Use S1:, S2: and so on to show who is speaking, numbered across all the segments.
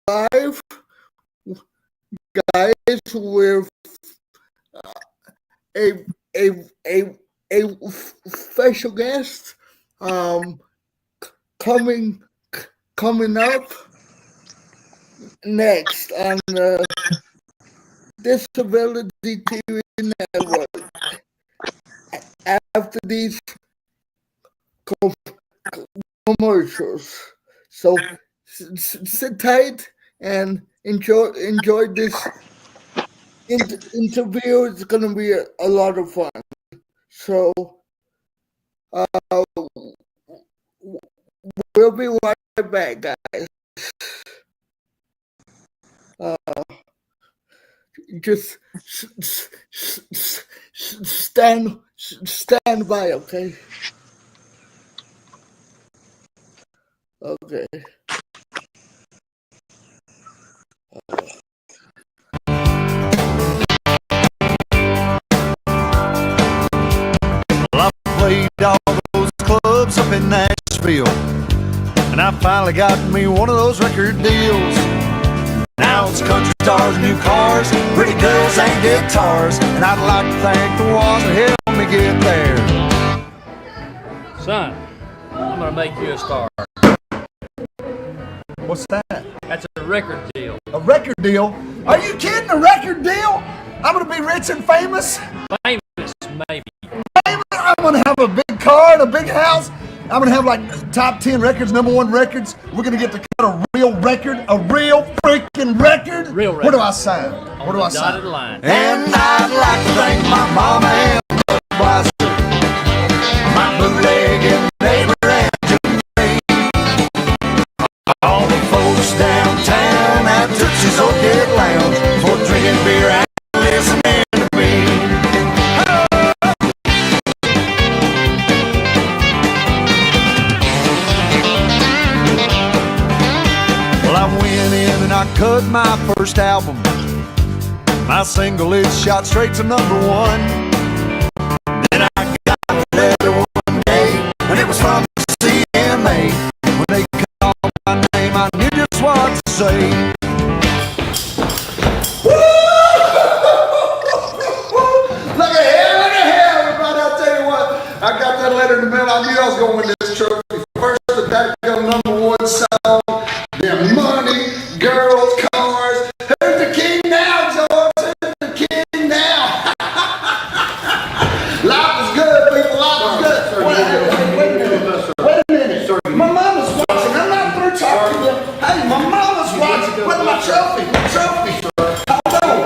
S1: 5 guys with a special guest coming up next on the Disability TV Network. After these commercials, so sit tight and enjoy this interview. It's gonna be a lot of fun. So we'll be right back, guys. Just stand by, okay? Okay.
S2: Well, I played all those clubs up in Nashville, and I finally got me one of those record deals. Now it's country stars, new cars, pretty girls and guitars, and I'd like to thank the ones that helped me get there.
S3: Son, I'm gonna make you a star.
S2: What's that?
S3: That's a record deal.
S2: A record deal? Are you kidding? A record deal? I'm gonna be rich and famous?
S3: Famous, maybe.
S2: Famous? I'm gonna have a big car and a big house. I'm gonna have like top 10 records, #1 records. We're gonna get to cut a real record, a real freaking record.
S3: Real record.
S2: Where do I sign? Where do I sign?
S3: Dotted line.
S2: And I'd like to thank my mama and Budweiser, my bootleg and neighbor and Jermaine, all the folks downtown at Tootsie's Orchid Lounge for drinking beer and listening to me. Well, I went in and I cut my first album. My single is shot straight to #1. Then I got a letter one day, and it was from CMA. When they called my name, I knew just what to say. Look at here, everybody! I'll tell you what, I got that letter in the mail. I knew I was going to win this trophy. First, the that #1 song, then money, girls, cars. Who's the king now, George? Who's the king now? Life is good, people. Life is good. Wait a minute. My mama's watching. I'm not through talking to you. Hey, my mama's watching. Where's my trophy? Hold on.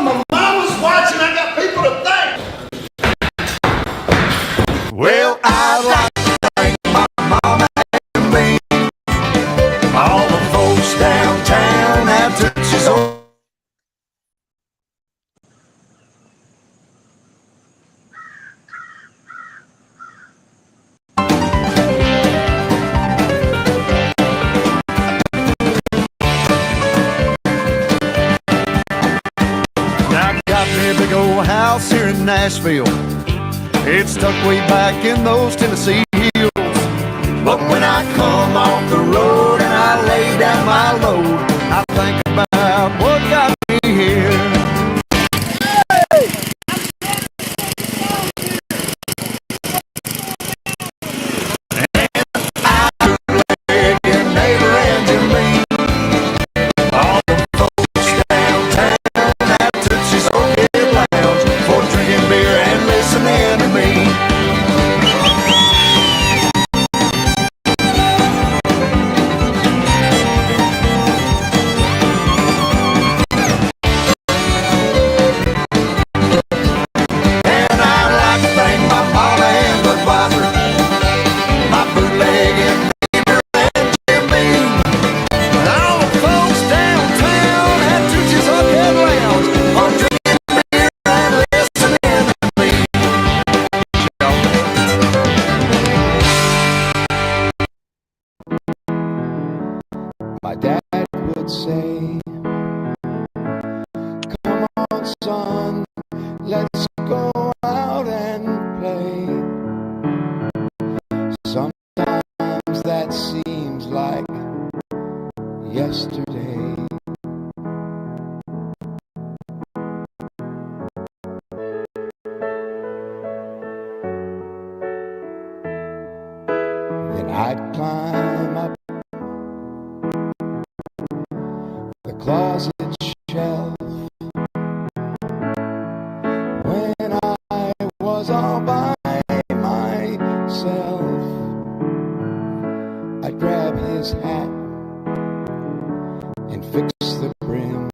S2: My mama's watching. I got people to thank. Well, I'd like to thank my mama and me, all the folks downtown at Tootsie's Orchid. I got me a big old house here in Nashville. It's tucked way back in those Tennessee hills. But when I come off the road and I lay down my load, I think about what got me here.
S4: My dad would say, come on son, let's go out and play. Sometimes that seems like yesterday. yesterday. Then I'd climb up the closet shelf when I was all by myself. I'd grab his hat and fix the brim,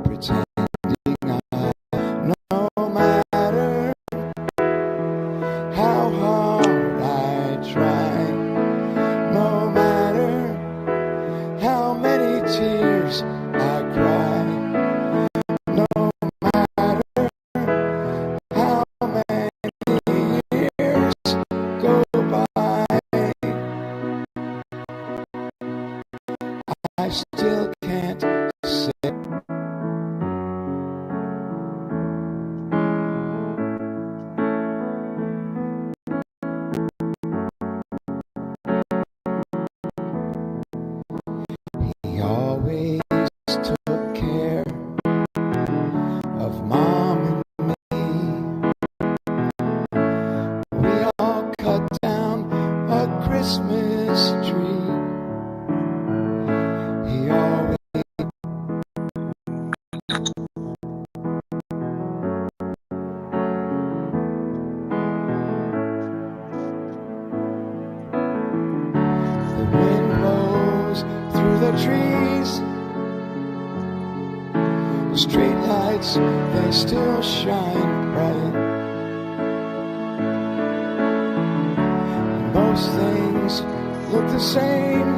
S4: pretending no matter how hard I try, no matter how many tears I cry, no matter how many years go by, I still can't say he always took care of Mom and me. We all cut down a Christmas tree. He always the wind blows through the trees. The street lights, they still shine bright. And most things look the same,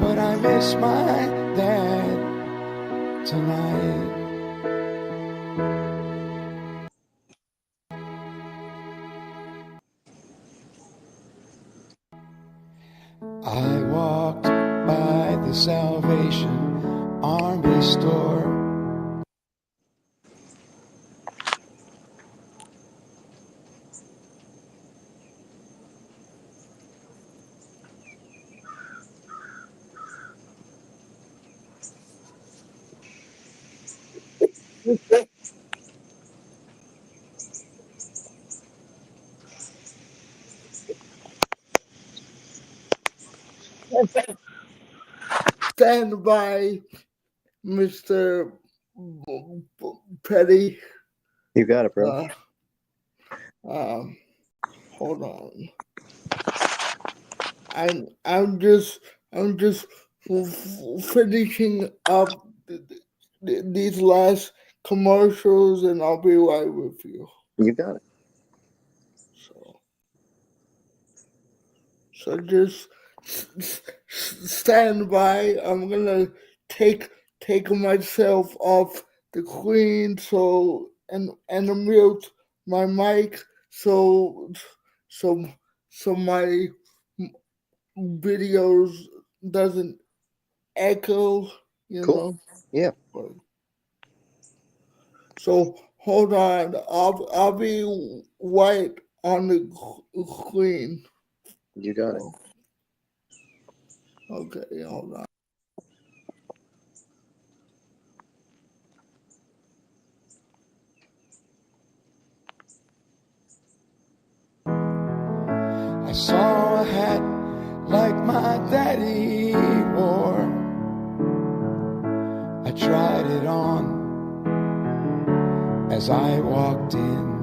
S4: but I miss my dad tonight. I walked by the Salvation Army store.
S1: Stand by, Mr. Petty.
S5: You got it, bro.
S1: Hold on. I'm just finishing up these last commercials, and I'll be right with you.
S5: You got it.
S1: So just stand by. I'm gonna take myself off the screen and mute my mic so my videos doesn't echo, you
S5: Cool.
S1: know.
S5: Yeah.
S1: So hold on, I'll be right on the screen.
S5: You got it.
S1: Okay, hold on.
S4: I saw a hat like my daddy wore. I tried it on as I walked in,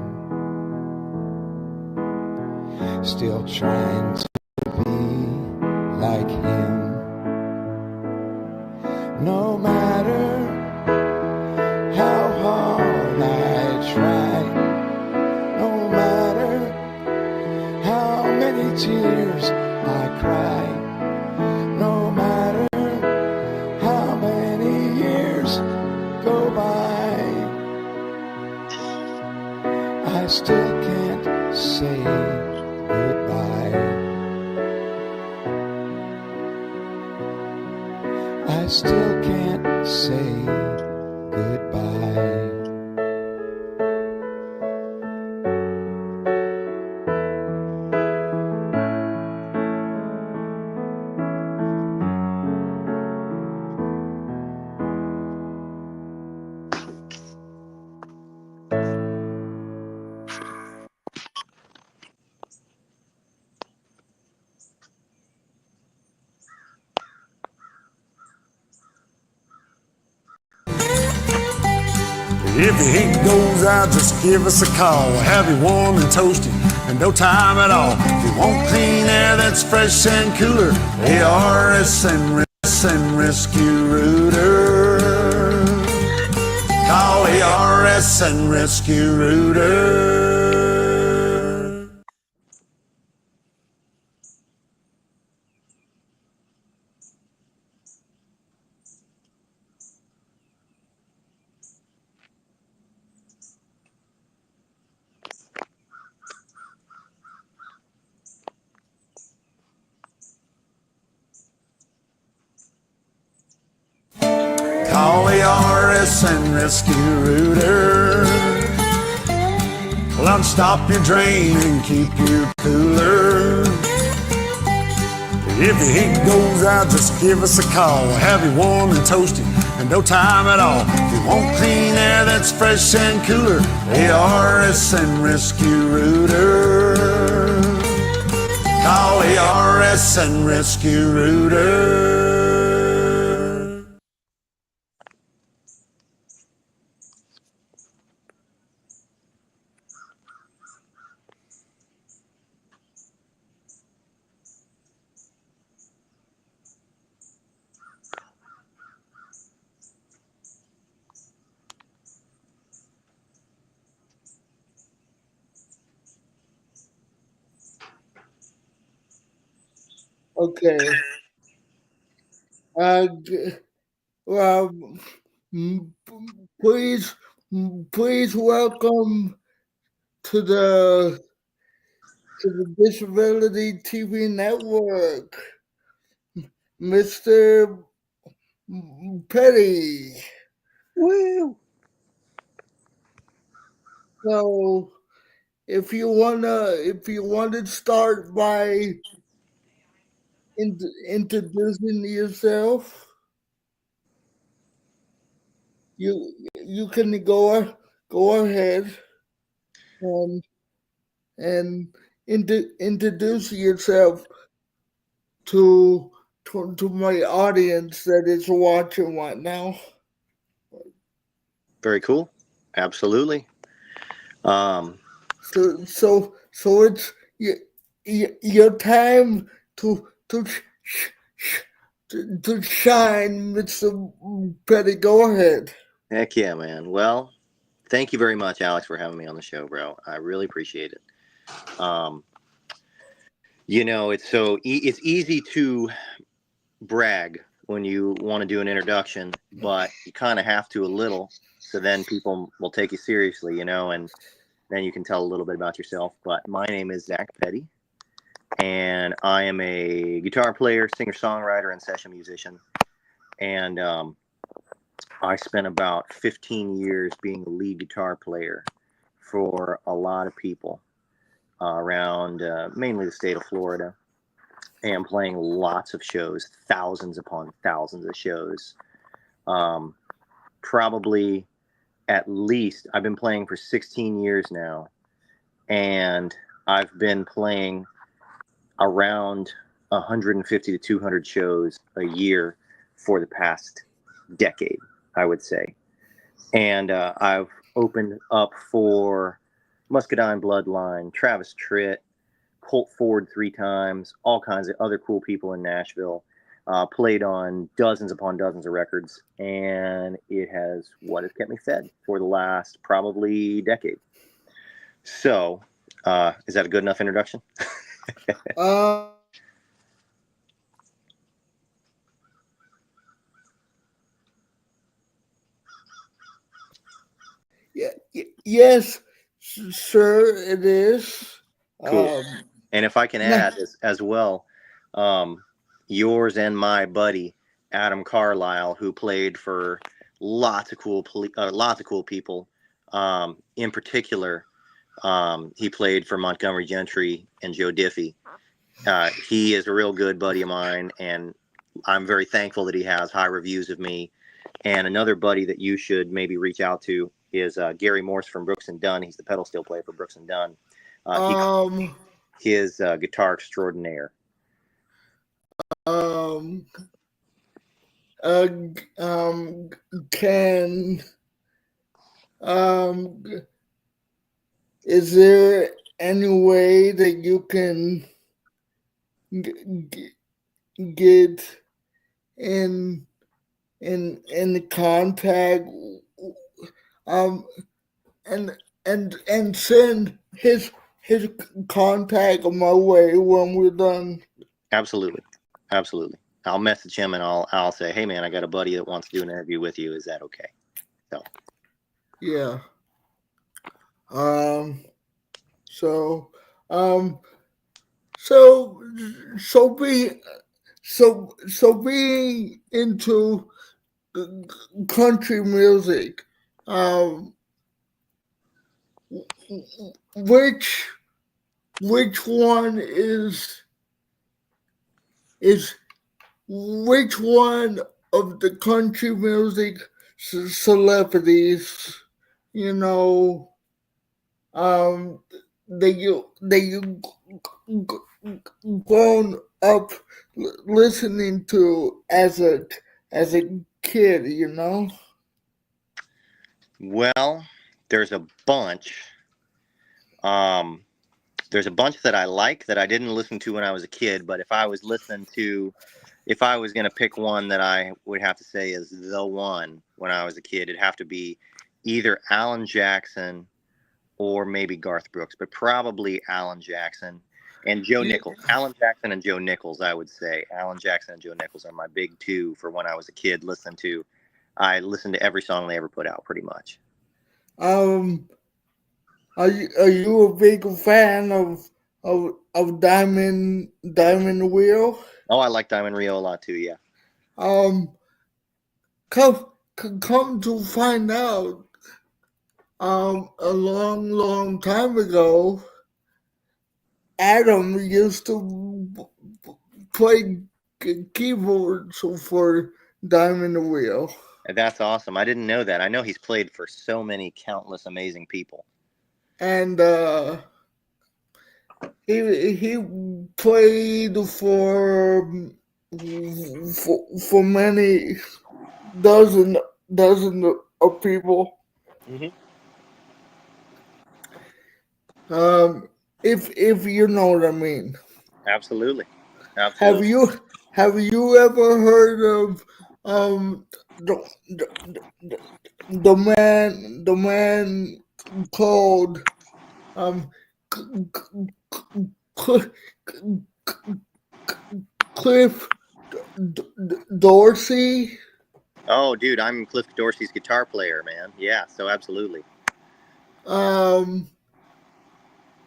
S4: still trying to be like him. No matter how hard I try, no matter how many tears I cry, no matter how many years go by, I still can't say goodbye. I still can't say goodbye.
S2: If your heat goes out, just give us a call. We'll have you warm and toasty in no time at all. If you want clean air that's fresh and cooler, ARS and Rescue Rooter. Call ARS and Rescue Rooter. Call the RS and Rescue Rooter. Well, unstop your drain and keep you cooler. If your heat goes out, just give us a call. We'll have you warm and toasty in no time at all. If you want clean air that's fresh and cooler, ARS and Rescue Rooter. Call ARS and Rescue Rooter.
S1: Okay. Well, please, please welcome to the Disability TV Network, Mr. Petty.
S5: Woo!
S1: So, if you wanna start by introducing yourself, you can go ahead and introduce yourself to my audience that is watching right now.
S5: Very cool. Absolutely.
S1: So it's your time to shine, Mr. Petty. Go ahead.
S5: Heck yeah, man. Well, thank you very much, Alex, for having me on the show, bro. I really appreciate it. It's easy to brag when you want to do an introduction, but you kind of have to a little, so then people will take you seriously, and then you can tell a little bit about yourself. But my name is Zac Petty, and I am a guitar player, singer-songwriter, and session musician. And I spent about 15 years being a lead guitar player for a lot of people around mainly the state of Florida, and playing lots of shows, thousands upon thousands of shows. Probably at least, I've been playing for 16 years now, and I've been playing around 150 to 200 shows a year for the past decade, I would say. And I've opened up for Muscadine Bloodline, Travis Tritt, Colt Ford 3 times, all kinds of other cool people in Nashville. Played on dozens upon dozens of records, and it has what has kept me fed for the last probably decade. So, is that a good enough introduction?
S1: Yes, sir, it is.
S5: Cool. And if I can add as well, yours and my buddy Adam Carlisle, who played for lots of cool people. In particular, he played for Montgomery Gentry and Joe Diffie. He is a real good buddy of mine, and I'm very thankful that he has high reviews of me. And another buddy that you should maybe reach out to is Gary Morse from Brooks and Dunn. He's the pedal steel player for Brooks and Dunn. His guitar extraordinaire.
S1: Um, is there any way that you can get in contact, um and send his contact my way when we're done?
S5: Absolutely. Absolutely. I'll message him and I'll say, hey man, I got a buddy that wants to do an interview with you. Is that okay? So
S1: Yeah. So um so so be being into country music, um which one is which one of the country music celebrities, you know, um that you grown up listening to as a kid, you know?
S5: well, there's a bunch. Um there's a bunch that I like that I didn't listen to when I was a kid, but if I was going to pick one that I would have to say is the one when I was a kid, it'd have to be either Alan Jackson or maybe Garth Brooks, but probably Alan Jackson and Joe Nichols. Alan Jackson and Joe Nichols, I would say. Alan Jackson and Joe Nichols are my big two for when I was a kid. I listened to every song they ever put out, pretty much.
S1: Um, are you a big fan of Diamond Wheel?
S5: Oh, I like Diamond Rio a lot too. Yeah.
S1: Um, come come to find out, a long time ago, Adam used to play keyboards for Diamond Wheel,
S5: That's awesome. I didn't know that. I know he's played for so many countless amazing people.
S1: and he played for many dozen of people.
S5: Mm-hmm.
S1: If you know what I mean.
S5: Absolutely.
S1: Have
S5: Absolutely.
S1: you ever heard of the the man called um Cl- Cliff Dorsey?
S5: Oh, dude, I'm Cliff Dorsey's guitar player, man. Yeah, so absolutely.
S1: Um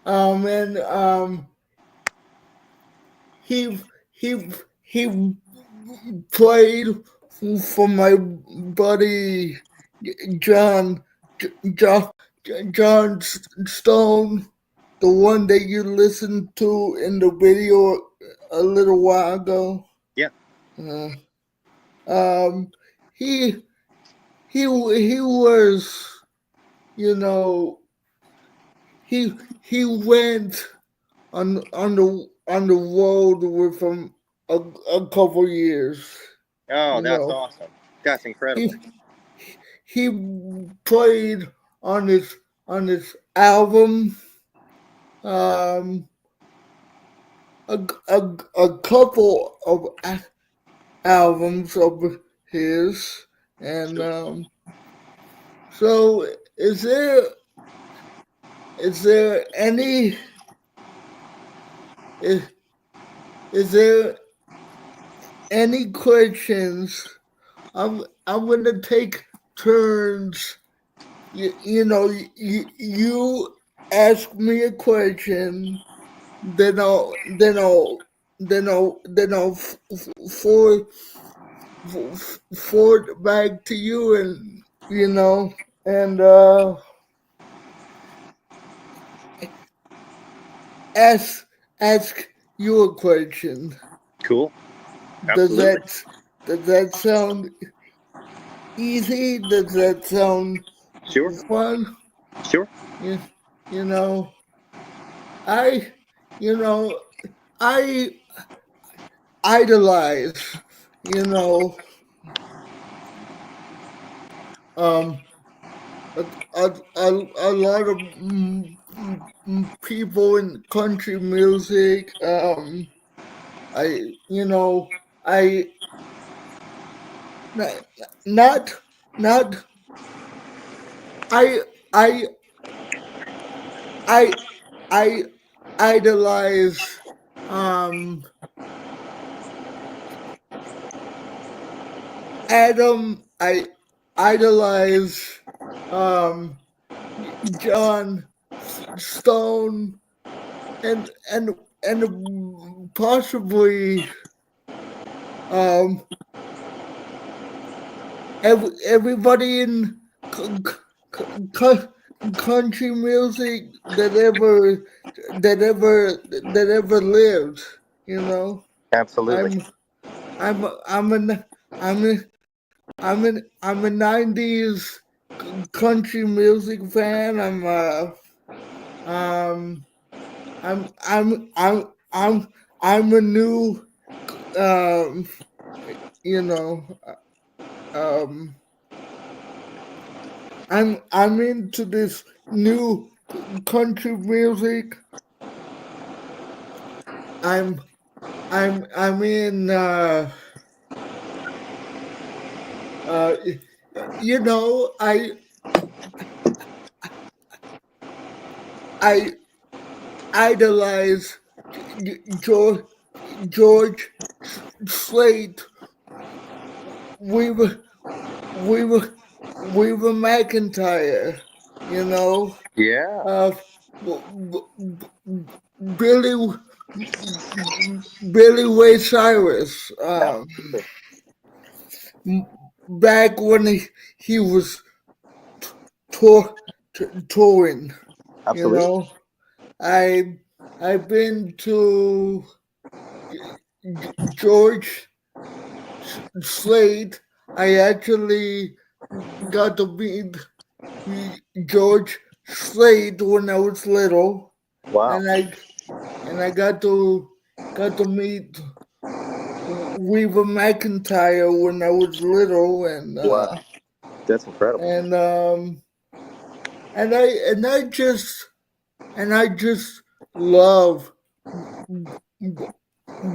S1: and he he played for my buddy John John John Stone, the one that you listened to in the video a little while ago.
S5: Yeah.
S1: Uh, um, he he was, you know, he went on the road with him a couple years.
S5: Oh,
S1: You
S5: that's
S1: know,
S5: awesome. That's incredible.
S1: he he played on his album, um, a couple of albums of his, and
S5: Sure.
S1: so is there any is, is there any questions? I'm gonna take turns. You know, you ask me a question, then I'll forward back to you, and and ask ask you a question.
S5: Cool.
S1: Does
S5: Absolutely.
S1: that sound easy? Does that sound
S5: Sure.
S1: fun?
S5: Sure.
S1: You, you know, I you know I idolize, you know, um a lot of people in country music. I you know I not not not I I I I idolize um Adam. I idolize um John Stone and possibly um everybody in c- country music that ever lived. You know,
S5: Absolutely.
S1: I'm I'm I'm an I'm a, I'm a '90s country music fan. Um I'm I'm I'm I'm I'm a new um you know um I'm into this new country music. I'm I'm in uh you know I idolize George George Slate. We were we were we were McIntyre, you know.
S5: Yeah.
S1: Uh, b- b- Billy Billy Ray Cyrus.
S5: Absolutely.
S1: Back when he was tour, touring, you
S5: Absolutely.
S1: know. I I've been to George Slade. I actually got to meet George Slade when I was little,
S5: Wow.
S1: and I got to meet Weaver McIntyre when I was little,
S5: Wow. That's incredible.
S1: and um and I just love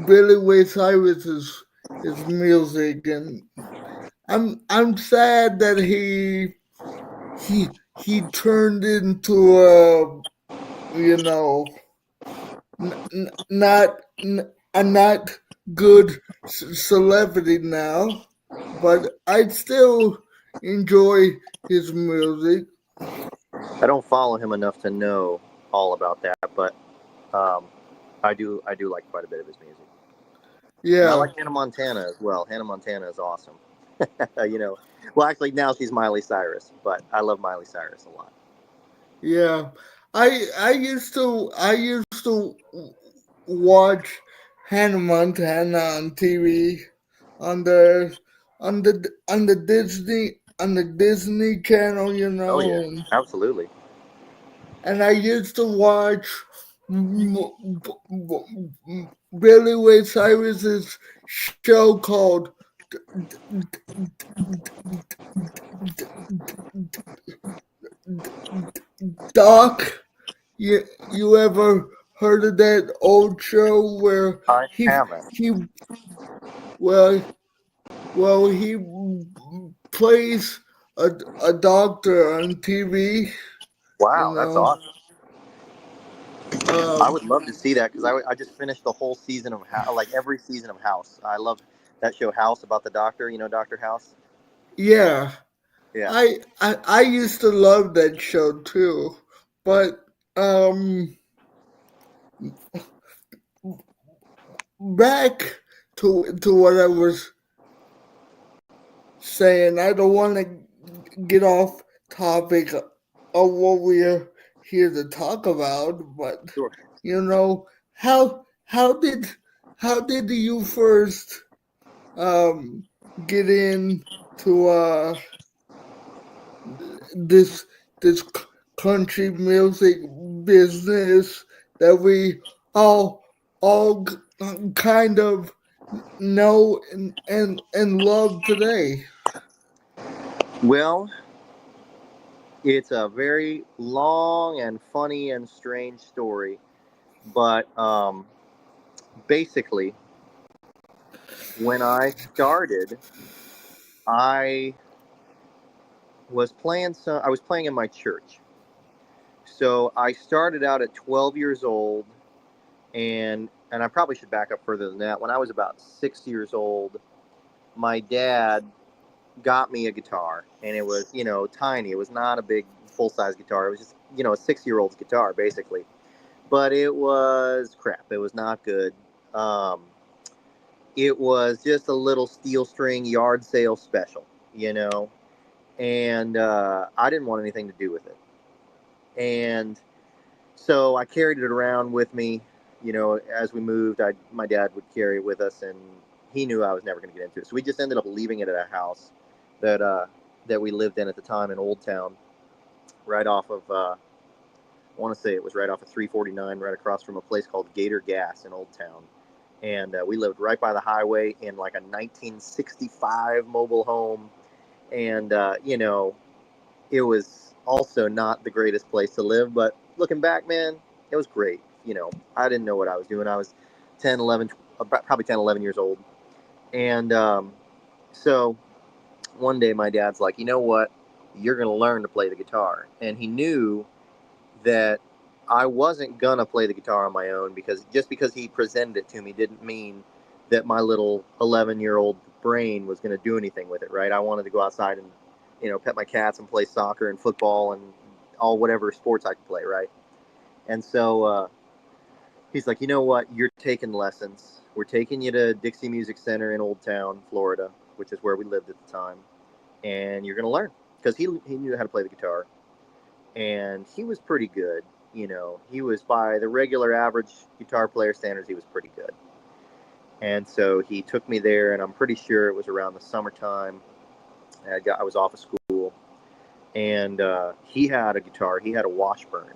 S1: Billy Ray Cyrus's his music, and I'm sad that he turned into a you know not a not good celebrity now, but I still enjoy his music.
S5: I don't follow him enough to know all about that, but um, I do like quite a bit of his music, and I
S1: Yeah,
S5: like Hannah Montana as well. Hannah Montana is awesome. you know, well, actually now she's Miley Cyrus, but I love Miley Cyrus a lot.
S1: yeah. I used to watch Hannah Montana on TV on the on the Disney Channel, you
S5: Oh yeah,
S1: know,
S5: absolutely.
S1: and I used to watch Billy Ray Cyrus's show called Doc. You ever heard of that old show where
S5: I haven't.
S1: he well he plays a doctor on TV, you
S5: Wow, that's
S1: know.
S5: awesome. I
S1: Um,
S5: would love to see that because I just finished the whole season of like every season of House. I love that show House about the doctor. You know, Doctor House.
S1: yeah,
S5: Yeah.
S1: I used to love that show too, but um, back to what I was saying, I don't want to get off topic of what we're here to talk about, but
S5: Sure.
S1: you know how did you first um get into this this country music business that we all all kind of know and love today?
S5: Well, It's a very long and funny and strange story, but basically, when I started, I I was playing in my church. So I started out at 12 years old, and I probably should back up further than that. When I was about 6 years old, my dad got me a guitar, and it was, tiny. It was not a big full size guitar. It was just, a 6 year old's guitar basically. But it was crap. It was not good. Um, it was just a little steel string yard sale special, you know, and I didn't want anything to do with it. And so I carried it around with me, as we moved. My dad would carry it with us, and he knew I was never going to get into it. So we just ended up leaving it at a house that we lived in at the time in Old Town, right off of I want to say it was right off of 349, right across from a place called Gator Gas in Old Town. And we lived right by the highway in like a 1965 mobile home. And, it was also not the greatest place to live. But looking back, man, it was great. I didn't know what I was doing. I was 10, 11, probably 10, 11 years old. And so one day my dad's like, you know what? You're going to learn to play the guitar. And he knew that I wasn't gonna play the guitar on my own, because just because he presented it to me didn't mean that my little 11-year-old brain was gonna do anything with it, right? I wanted to go outside and, pet my cats and play soccer and football and all whatever sports I could play, right? And so he's like, you know what? You're taking lessons. We're taking you to Dixie Music Center in Old Town, Florida, which is where we lived at the time, and you're gonna learn, because he knew how to play the guitar. And he was pretty good. He was, by the regular average guitar player standards, he was pretty good. And so he took me there, and I'm pretty sure it was around the summertime. I was off of school, and he had a guitar. He had a Washburn,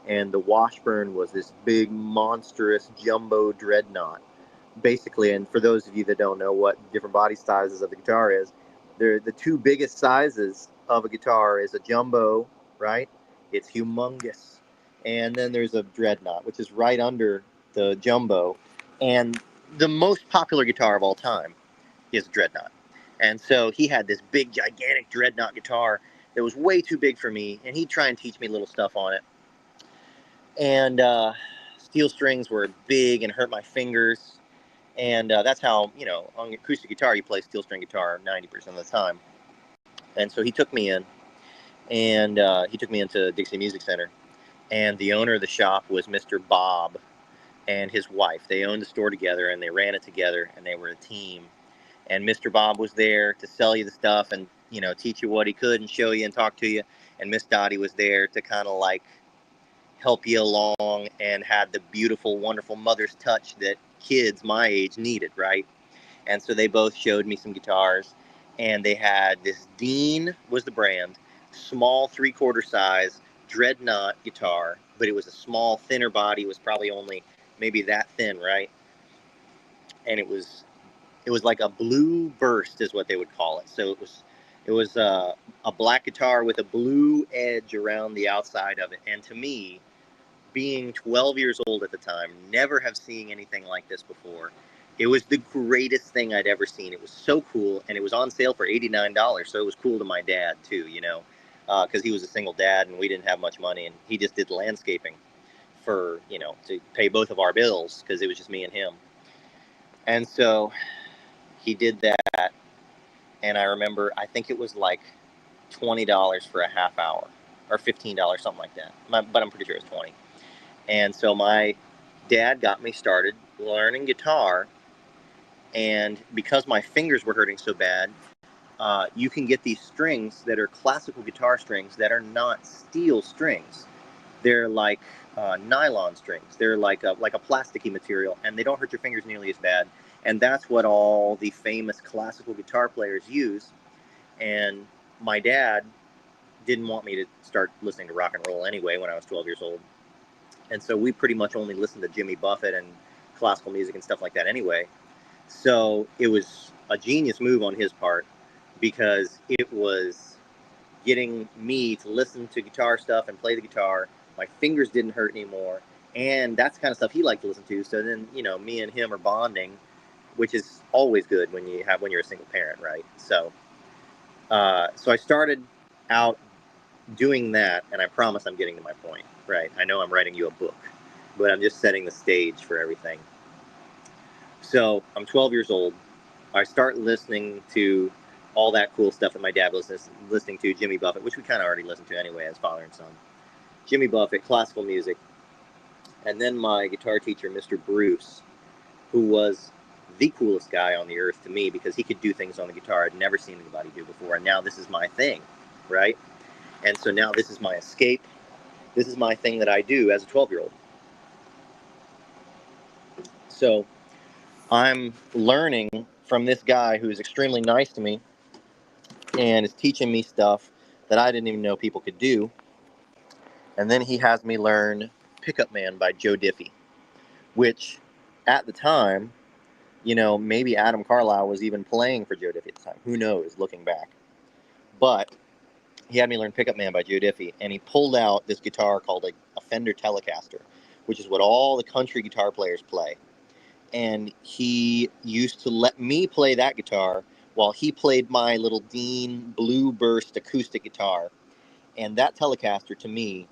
S5: and the Washburn was this big, monstrous jumbo dreadnought, basically. And for those of you that don't know what different body sizes of the guitar is, the two biggest sizes of a guitar is a jumbo, right? It's humongous. And then there's a dreadnought, which is right under the jumbo. And the most popular guitar of all time is a dreadnought. And so he had this big, gigantic dreadnought guitar that was way too big for me, and he'd try and teach me little stuff on it. And steel strings were big and hurt my fingers. And that's how, on acoustic guitar, you play steel string guitar 90% of the time. And so he took me in, and he took me into Dixie Music Center. And the owner of the shop was Mr. Bob and his wife. They owned the store together, and they ran it together, and they were a team. And Mr. Bob was there to sell you the stuff and, teach you what he could and show you and talk to you. And Miss Dottie was there to kind of like help you along, and had the beautiful, wonderful mother's touch that kids my age needed, right? And so they both showed me some guitars, and they had this Dean was the brand, small 3/4 size dreadnought guitar, but it was a small, thinner body. It was probably only maybe that thin, right? And it was like a blue burst is what they would call it. So it was a black guitar with a blue edge around the outside of it. And to me, being 12 years old at the time, never have seen anything like this before. It was the greatest thing I'd ever seen. It was so cool, and it was on sale for $89, so it was cool to my dad too, because he was a single dad, and we didn't have much money, and he just did landscaping for, to pay both of our bills, because it was just me and him. And so he did that, and I remember, I think it was like $20 for a half hour, or $15, something like that, but I'm pretty sure it was 20. And so my dad got me started learning guitar, and because my fingers were hurting so bad, you can get these strings that are classical guitar strings that are not steel strings. They're like nylon strings. They're like a plasticky material, and they don't hurt your fingers nearly as bad. And that's what all the famous classical guitar players use. And my dad didn't want me to start listening to rock and roll anyway when I was 12 years old. And so we pretty much only listened to Jimmy Buffett and classical music and stuff like that anyway. So it was a genius move on his part, because it was getting me to listen to guitar stuff and play the guitar. My fingers didn't hurt anymore. And that's the kind of stuff he liked to listen to. So then, me and him are bonding, which is always good when you're a single parent, right? So I started out doing that, and I promise I'm getting to my point, right? I know I'm writing you a book, but I'm just setting the stage for everything. So I'm 12 years old. I start listening to all that cool stuff that my dad was listening to, Jimmy Buffett, which we kind of already listened to anyway as father and son. Jimmy Buffett, classical music. And then my guitar teacher, Mr. Bruce, who was the coolest guy on the earth to me because he could do things on the guitar I'd never seen anybody do before. And now this is my thing, right? And so now this is my escape. This is my thing that I do as a 12-year-old. So I'm learning from this guy who is extremely nice to me and is teaching me stuff that I didn't even know people could do. And then he has me learn Pickup Man by Joe Diffie, which at the time, maybe Adam Carlisle was even playing for Joe Diffie at the time. Who knows, looking back. But he had me learn Pickup Man by Joe Diffie, and he pulled out this guitar called a Fender Telecaster, which is what all the country guitar players play. And he used to let me play that guitar while he played my little Dean Blue Burst acoustic guitar. And that Telecaster, to me,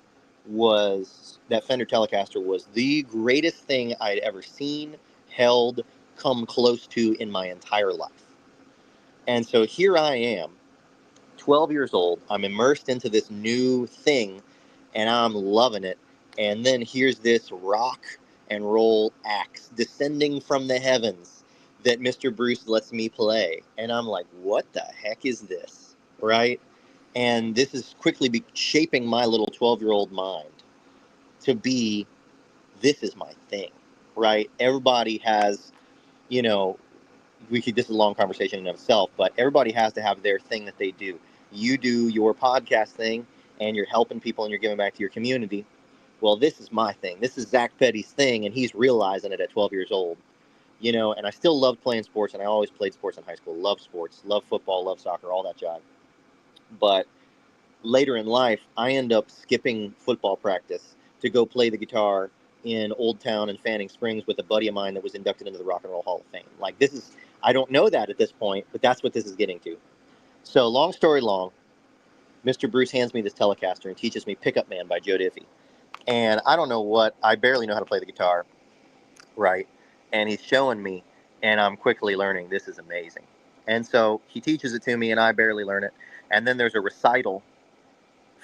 S5: that Fender Telecaster was the greatest thing I'd ever seen, held, come close to in my entire life. And so here I am, 12 years old. I'm immersed into this new thing, and I'm loving it. And then here's this rock and roll axe descending from the heavens that Mr. Bruce lets me play. And I'm like, what the heck is this? Right? And this is quickly shaping my little 12-year-old mind to be, this is my thing, right? Everybody has, this is a long conversation in itself, but everybody has to have their thing that they do. You do your podcast thing, and you're helping people, and you're giving back to your community. Well, this is my thing. This is Zac Petty's thing, and he's realizing it at 12 years old. And I still loved playing sports, and I always played sports in high school. Love sports, love football, love soccer, all that jive. But later in life, I end up skipping football practice to go play the guitar in Old Town and Fanning Springs with a buddy of mine that was inducted into the Rock and Roll Hall of Fame. Like, I don't know that at this point, but that's what this is getting to. So long story long, Mr. Bruce hands me this Telecaster and teaches me Pickup Man by Joe Diffie. And I barely know how to play the guitar, right? And he's showing me, and I'm quickly learning, this is amazing. And so he teaches it to me, and I barely learn it. And then there's a recital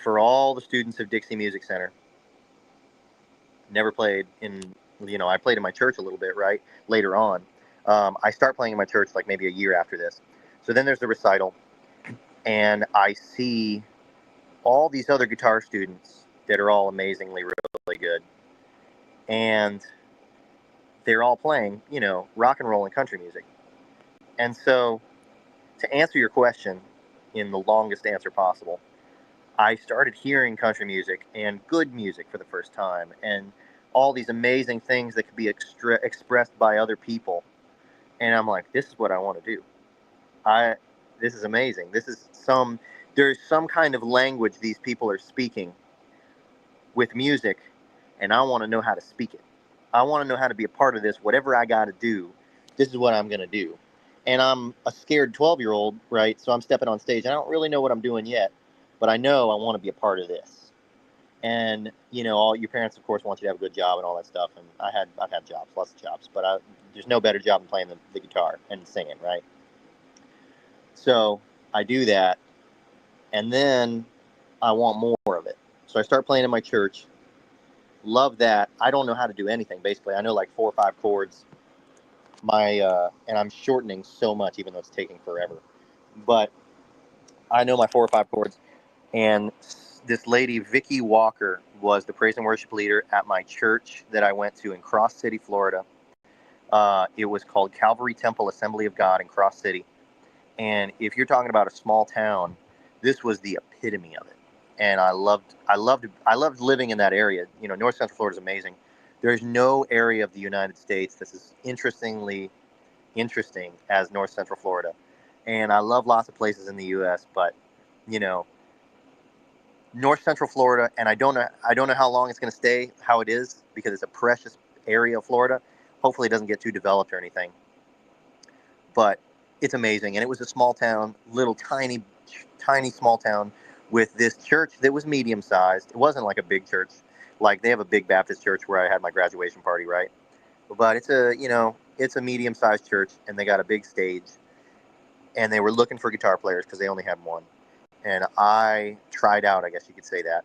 S5: for all the students of Dixie Music Center. Never played I played in my church a little bit, right? Later on. I start playing in my church like maybe a year after this. So then there's the recital, and I see all these other guitar students that are all amazingly, really good. And they're all playing, rock and roll and country music. And so to answer your question in the longest answer possible, I started hearing country music and good music for the first time, and all these amazing things that could be expressed by other people. And I'm like, this is what I want to do. This is amazing. There's some kind of language these people are speaking with music, and I want to know how to speak it. I want to know how to be a part of this. Whatever I got to do, this is what I'm going to do. And I'm a scared 12-year-old, right? So I'm stepping on stage. I don't really know what I'm doing yet, but I know I want to be a part of this. And, all your parents, of course, want you to have a good job and all that stuff. And I've had jobs, lots of jobs, but there's no better job than playing the guitar and singing, right? So I do that, and then I want more of it. So I start playing in my church. Love that. I don't know how to do anything, basically. I know like 4 or 5 chords. And I'm shortening so much, even though it's taking forever. But I know my 4 or 5 chords. And this lady, Vicki Walker, was the praise and worship leader at my church that I went to in Cross City, Florida. It was called Calvary Temple Assembly of God in Cross City. And if you're talking about a small town, this was the epitome of it. And I loved living in that area. North Central Florida is amazing. There's no area of the United States that's as interesting as North Central Florida. And I love lots of places in the U.S., but, North Central Florida, and I don't know how long it's going to stay how it is because it's a precious area of Florida. Hopefully it doesn't get too developed or anything. But it's amazing, and it was a small town, little tiny small town with this church that was medium sized. It wasn't like a big church, like they have a big Baptist church where I had my graduation party, right? But it's a medium sized church, and they got a big stage, and they were looking for guitar players because they only had one, and I tried out, I guess you could say that.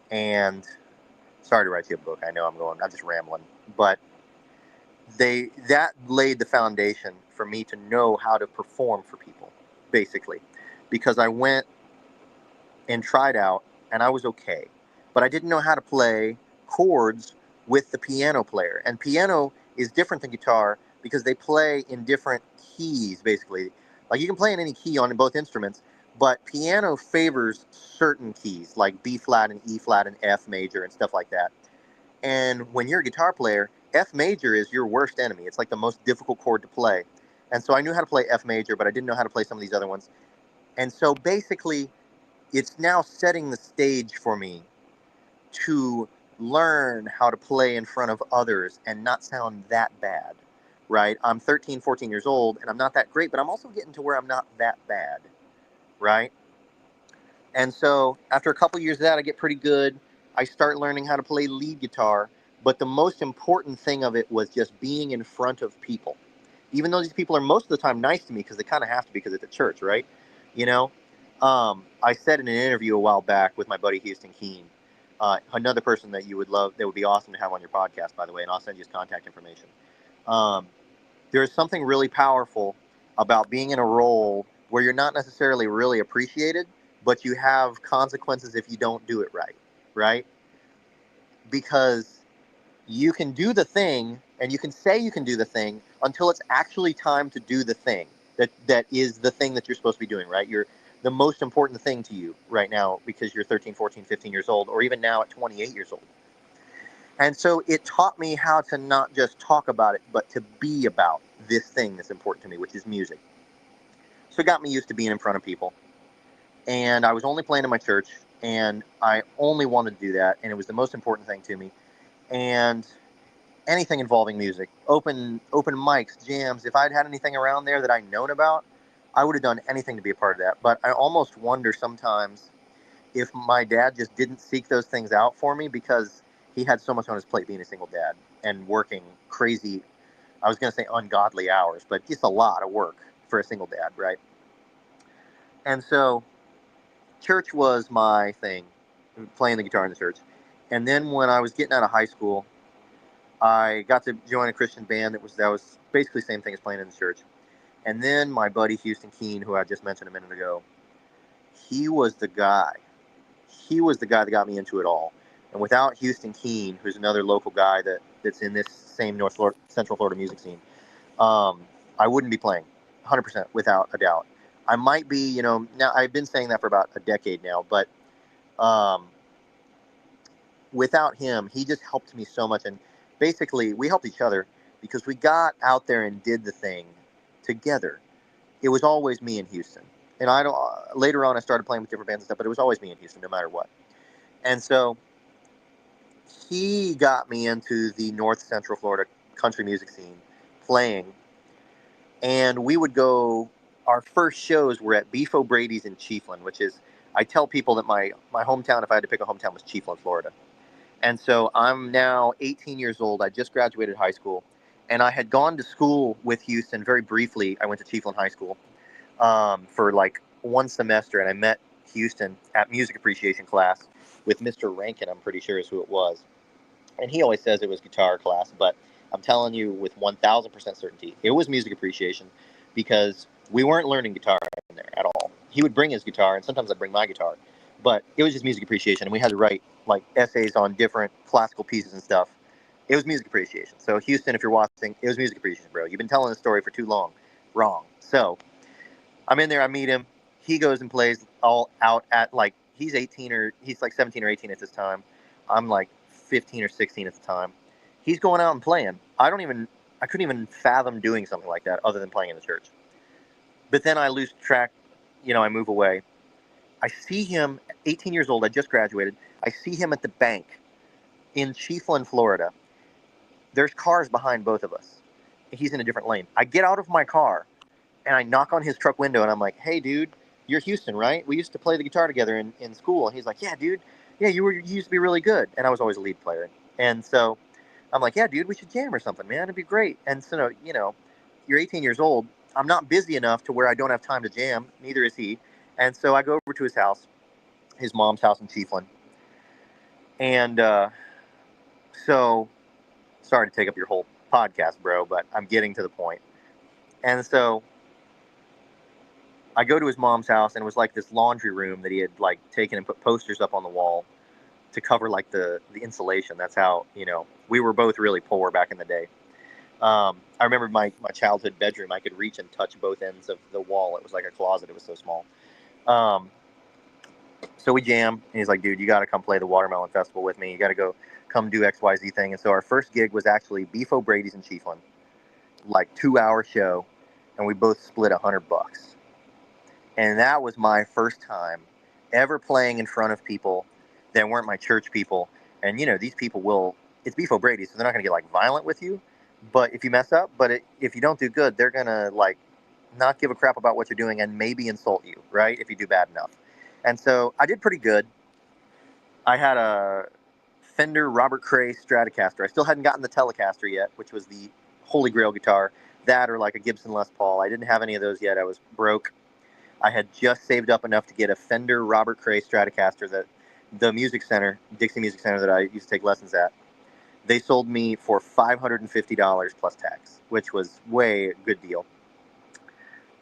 S5: And sorry to write you a book. I know I'm just rambling, but that laid the foundation for me to know how to perform for people, basically, because I went and tried out, and I was okay, but I didn't know how to play chords with the piano player. And piano is different than guitar because they play in different keys, basically. Like, you can play in any key on both instruments, but piano favors certain keys, like B flat and E flat and F major and stuff like that. And when you're a guitar player, F major is your worst enemy. It's like the most difficult chord to play. And so I knew how to play F major, but I didn't know how to play some of these other ones. And so basically, it's now setting the stage for me to learn how to play in front of others and not sound that bad, right? I'm 13, 14 years old, and I'm not that great, but I'm also getting to where I'm not that bad, right? And so after a couple years of that, I get pretty good. I start learning how to play lead guitar, but the most important thing of it was just being in front of people. Even though these people are most of the time nice to me because they kind of have to because it's a church, right? You know, I said in an interview a while back with my buddy Houston Keene, another person that you would love, that would be awesome to have on your podcast, by the way, and I'll send you his contact information. There is something really powerful about being in a role where you're not necessarily really appreciated, but you have consequences if you don't do it right, right? Because you can do the thing and you can say you can do the thing until it's actually time to do the thing that is the thing that you're supposed to be doing, right? You're the most important thing to you right now because you're 13, 14, 15 years old, or even now at 28 years old. And so it taught me how to not just talk about it, but to be about this thing that's important to me, which is music. So it got me used to being in front of people. And I was only playing in my church, and I only wanted to do that, and it was the most important thing to me. And anything involving music, open mics, jams, if I'd had anything around there that I'd known about, I would have done anything to be a part of that. But I almost wonder sometimes if my dad just didn't seek those things out for me because he had so much on his plate being a single dad and working crazy, I was going to say ungodly hours, but just a lot of work for a single dad, right? And so church was my thing, playing the guitar in the church. And then when I was getting out of high school, I got to join a Christian band that was basically the same thing as playing in the church. And then my buddy Houston Keene, who I just mentioned a minute ago, he was the guy. He was the guy that got me into it all. And without Houston Keene, who's another local guy that's in this same Central Florida music scene, I wouldn't be playing, 100% without a doubt. I might be, now I've been saying that for about a decade now, but without him, he just helped me so much. And basically, we helped each other because we got out there and did the thing together. It was always me and Houston. And later on, I started playing with different bands and stuff, but it was always me and Houston, no matter what. And so he got me into the North Central Florida country music scene, playing. And we would go, our first shows were at Beef O'Brady's in Chiefland, which is, I tell people that my hometown, if I had to pick a hometown, was Chiefland, Florida. And so I'm now 18 years old. I just graduated high school. And I had gone to school with Houston very briefly. I went to Chiefland High School for like one semester. And I met Houston at music appreciation class with Mr. Rankin, I'm pretty sure is who it was. And he always says it was guitar class. But I'm telling you with 1,000% certainty, it was music appreciation because we weren't learning guitar in there at all. He would bring his guitar, and sometimes I'd bring my guitar. But it was just music appreciation, and we had to write like essays on different classical pieces and stuff. It was music appreciation. So Houston, if you're watching, it was music appreciation, bro. You've been telling the story for too long. Wrong. So I'm in there, I meet him. He goes and plays all out at like, he's like 17 or 18 at this time. I'm like 15 or 16 at the time. He's going out and playing. I couldn't even fathom doing something like that other than playing in the church. But then I lose track, I move away. I see him, 18 years old, I just graduated. I see him at the bank in Chiefland, Florida. There's cars behind both of us. He's in a different lane. I get out of my car and I knock on his truck window and I'm like, hey, dude, you're Houston, right? We used to play the guitar together in school. And he's like, yeah, dude. Yeah, you used to be really good. And I was always a lead player. And so I'm like, yeah, dude, we should jam or something, man. It'd be great. And so, you know, you're 18 years old. I'm not busy enough to where I don't have time to jam. Neither is he. And so I go over to his house, his mom's house in Chiefland. And so, sorry to take up your whole podcast, bro, but I'm getting to the point. And so I go to his mom's house, and it was like this laundry room that he had like taken and put posters up on the wall to cover like the insulation. That's how, you know, we were both really poor back in the day. I remember my childhood bedroom. I could reach and touch both ends of the wall. It was like a closet. It was so small. So we jam, and he's like, dude, you got to come play the Watermelon Festival with me. You got to come do XYZ thing. And so our first gig was actually Beef O'Brady's in Chiefland, like 2-hour show, and we both split $100. And that was my first time ever playing in front of people that weren't my church people. And, you know, these people it's Beef O'Brady's, so they're not going to get, like, violent with you. But if you mess up, if you don't do good, they're going to, like, not give a crap about what you're doing and maybe insult you, right, if you do bad enough. And so I did pretty good. I had a Fender Robert Cray Stratocaster. I still hadn't gotten the Telecaster yet, which was the holy grail guitar. That or, like, a Gibson Les Paul. I didn't have any of those yet. I was broke. I had just saved up enough to get a Fender Robert Cray Stratocaster that the music center, Dixie Music Center that I used to take lessons at, they sold me for $550 plus tax, which was way a good deal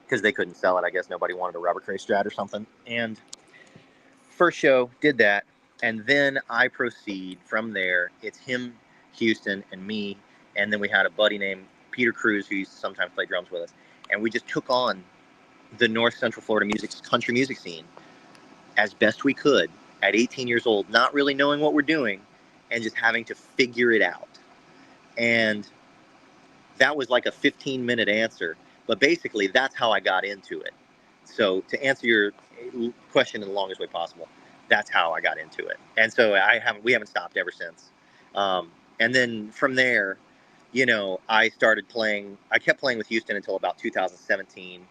S5: because they couldn't sell it. I guess nobody wanted a Robert Cray Strat or something. And first show, did that. And then I proceed from there. It's him, Houston, and me. And then we had a buddy named Peter Cruz who used to sometimes play drums with us. And we just took on the North Central Florida country music scene as best we could at 18 years old, not really knowing what we're doing and just having to figure it out. And that was like a 15-minute answer, but basically that's how I got into it. So to answer your question in the longest way possible, that's how I got into it. And so we haven't stopped ever since. And then from there, you know, I kept playing with Houston until about 2017.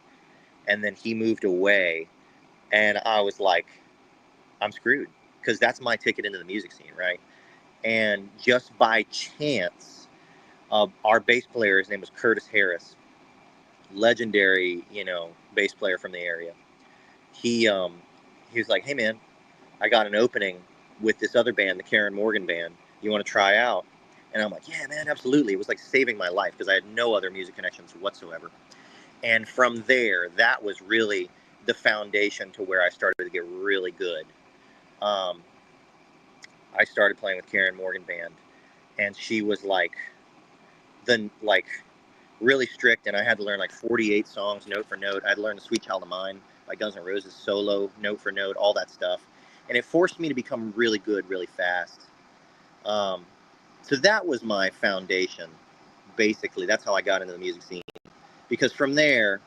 S5: And then he moved away, and I was like, I'm screwed, because that's my ticket into the music scene, right? And just by chance, our bass player, his name was Curtis Harris, legendary, you know, bass player from the area. He was like, hey man, I got an opening with this other band, the Karen Morgan Band. You want to try out? And I'm like, yeah, man, absolutely. It was like saving my life because I had no other music connections whatsoever. And from there, that was really the foundation to where I started to get really good. I started playing with Karen Morgan Band, and she was like really strict, and I had to learn like 48 songs note for note. I had to learn the Sweet Child of Mine by Guns N' Roses solo, note for note, all that stuff. And it forced me to become really good really fast. So that was my foundation, basically. That's how I got into the music scene. Because from there,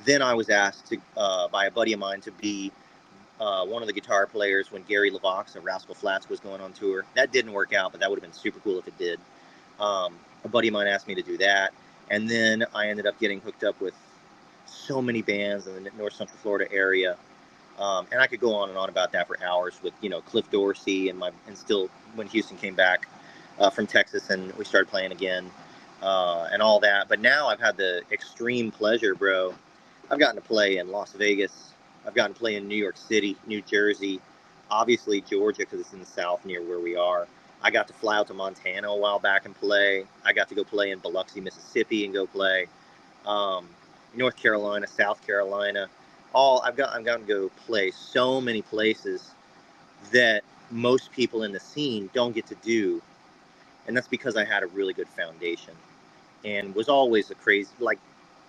S5: then I was asked by a buddy of mine to be one of the guitar players when Gary LeVox of Rascal Flatts was going on tour. That didn't work out, but that would have been super cool if it did. A buddy of mine asked me to do that. And then I ended up getting hooked up with so many bands in the North Central Florida area. And I could go on and on about that for hours with, you know, Cliff Dorsey and still when Houston came back from Texas and we started playing again and all that. But now I've had the extreme pleasure, bro. I've gotten to play in Las Vegas. I've gotten to play in New York City, New Jersey, obviously Georgia because it's in the south near where we are. I got to fly out to Montana a while back and play. I got to go play in Biloxi, Mississippi and go play. North Carolina, South Carolina. I've gotten to go play so many places that most people in the scene don't get to do. And that's because I had a really good foundation and was always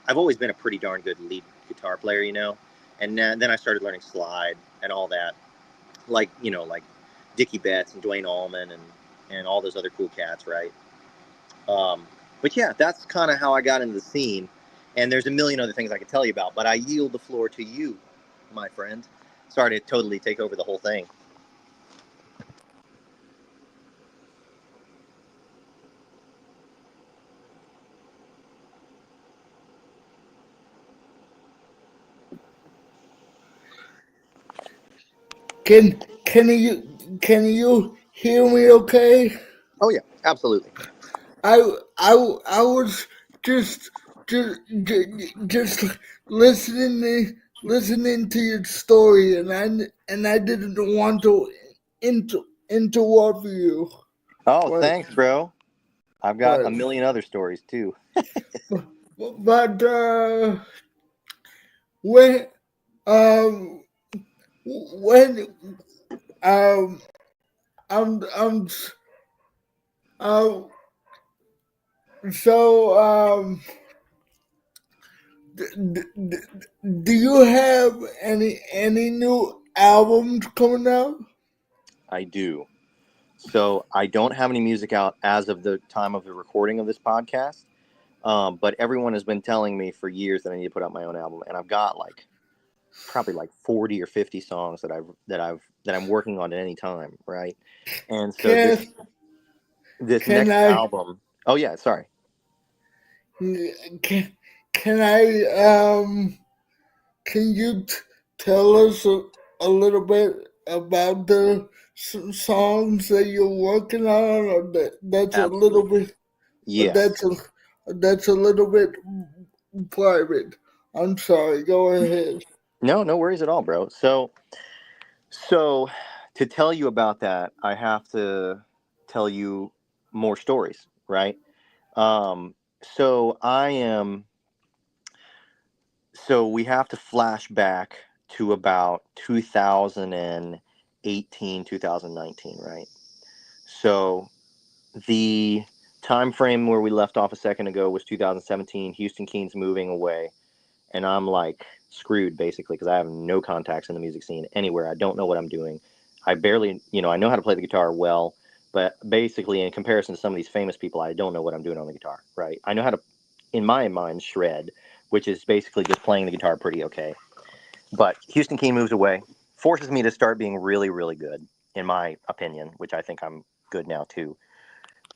S5: I've always been a pretty darn good lead guitar player, you know? And then I started learning slide and all that. Like Dickie Betts and Dwayne Allman and all those other cool cats, right? But yeah, that's kind of how I got into the scene. And there's a million other things I could tell you about, but I yield the floor to you, my friend. Sorry to totally take over the whole thing.
S1: Can you hear me okay?
S5: Oh yeah, absolutely.
S1: I was just just listening to your story, and I didn't want to interrupt you.
S5: Oh,
S1: But
S5: thanks, bro. I've got
S1: but
S5: a million other stories too.
S1: but when um when um I'm um so do you have any new albums coming out?
S5: I do. So I don't have any music out as of the time of the recording of this podcast. But everyone has been telling me for years that I need to put out my own album, and I've got like probably like 40 or 50 songs that I'm working on at any time, right? And so
S1: Can
S5: this
S1: can
S5: next
S1: I
S5: album. Oh yeah, sorry.
S1: can can I can you tell us a little bit about the songs that you're working on, or that's a little
S5: Absolutely.
S1: bit, or
S5: Yes.
S1: that's a little bit private? I'm sorry. Go ahead.
S5: No, no worries at all, bro. So to tell you about that, I have to tell you more stories, right? So I am. So we have to flash back to about 2018, 2019, right? So the time frame where we left off a second ago was 2017. Houston Keen's moving away, and I'm like screwed basically because I have no contacts in the music scene anywhere. I don't know what I'm doing. I barely, I know how to play the guitar well, but basically in comparison to some of these famous people, I don't know what I'm doing on the guitar, right? I know how to, in my mind, shred, which is basically just playing the guitar pretty okay. But Houston Keen moves away, forces me to start being really, really good, in my opinion, which I think I'm good now too.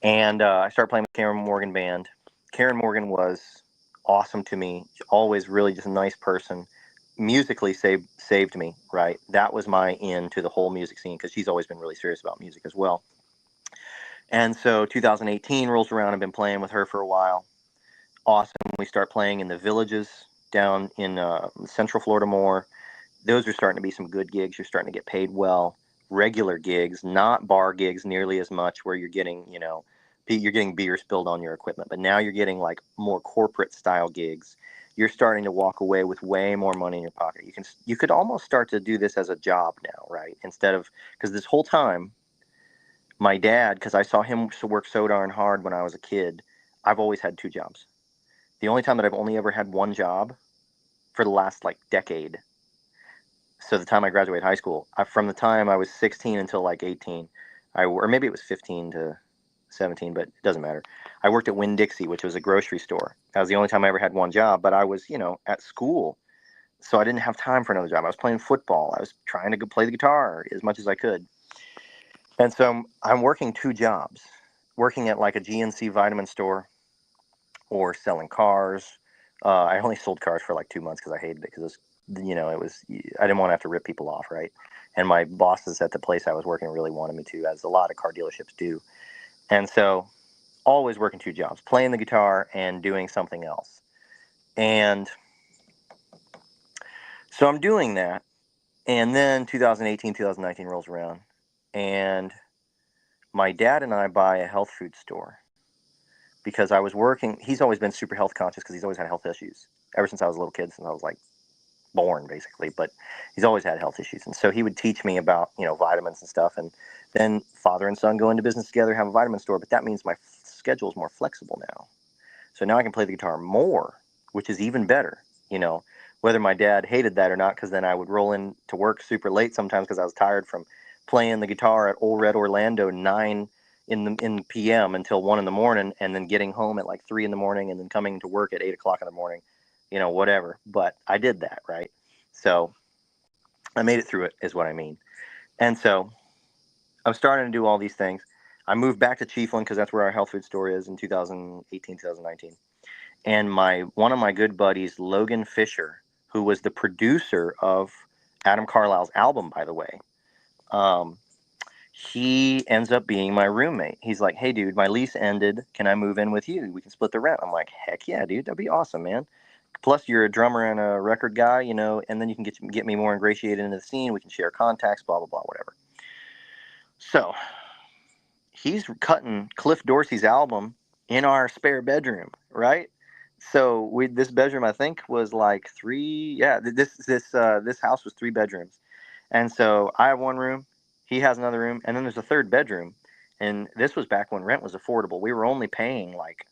S5: And I started playing with Karen Morgan Band. Karen Morgan was awesome to me, always really just a nice person. Musically saved me, right? That was my in to the whole music scene because she's always been really serious about music as well. And so 2018 rolls around. I've been playing with her for a while. Awesome. We start playing in the villages down in Central Florida more. Those are starting to be some good gigs. You're starting to get paid well. Regular gigs, not bar gigs nearly as much where you're getting, you're getting beer spilled on your equipment. But now you're getting like more corporate style gigs. You're starting to walk away with way more money in your pocket. You could almost start to do this as a job now, right? Instead of, because this whole time, my dad, because I saw him work so darn hard when I was a kid, I've always had two jobs. The only time that I've only ever had one job for the last like decade. So the time I graduated high school, from the time I was 16 until like 18, or maybe it was 15 to 17, but it doesn't matter. I worked at Winn-Dixie, which was a grocery store. That was the only time I ever had one job, but I was, at school. So I didn't have time for another job. I was playing football. I was trying to play the guitar as much as I could. And so I'm working two jobs, working at like a GNC vitamin store or selling cars. I only sold cars for like 2 months because I hated it because I didn't want to have to rip people off, right? And my bosses at the place I was working really wanted me to, as a lot of car dealerships do. And so always working two jobs, playing the guitar and doing something else. And so I'm doing that. And then 2018, 2019 rolls around, and my dad and I buy a health food store because I was working. He's always been super health conscious because he's always had health issues ever since I was a little kid, since I was like born basically, but he's always had health issues. And so he would teach me about, vitamins and stuff. And then father and son go into business together, have a vitamin store, but that means my schedule is more flexible now. So now I can play the guitar more, which is even better, whether my dad hated that or not, because then I would roll in to work super late sometimes because I was tired from playing the guitar at Old Red Orlando 9 in PM until 1 in the morning, and then getting home at like 3 in the morning, and then coming to work at 8 o'clock in the morning, whatever. But I did that, right? So I made it through it, is what I mean. And so I'm starting to do all these things. I moved back to Chiefland because that's where our health food store is in 2018, 2019. And one of my good buddies, Logan Fisher, who was the producer of Adam Carlisle's album, by the way, he ends up being my roommate. He's like, "Hey, dude, my lease ended. Can I move in with you? We can split the rent." I'm like, "Heck yeah, dude. That'd be awesome, man. Plus, you're a drummer and a record guy, and then you can get me more ingratiated into the scene. We can share contacts, blah, blah, blah, whatever." So he's cutting Cliff Dorsey's album in our spare bedroom, right? So this bedroom, I think, was like three. Yeah, this house was 3 bedrooms, and so I have one room, he has another room, and then there's a third bedroom. And this was back when rent was affordable. We were only paying like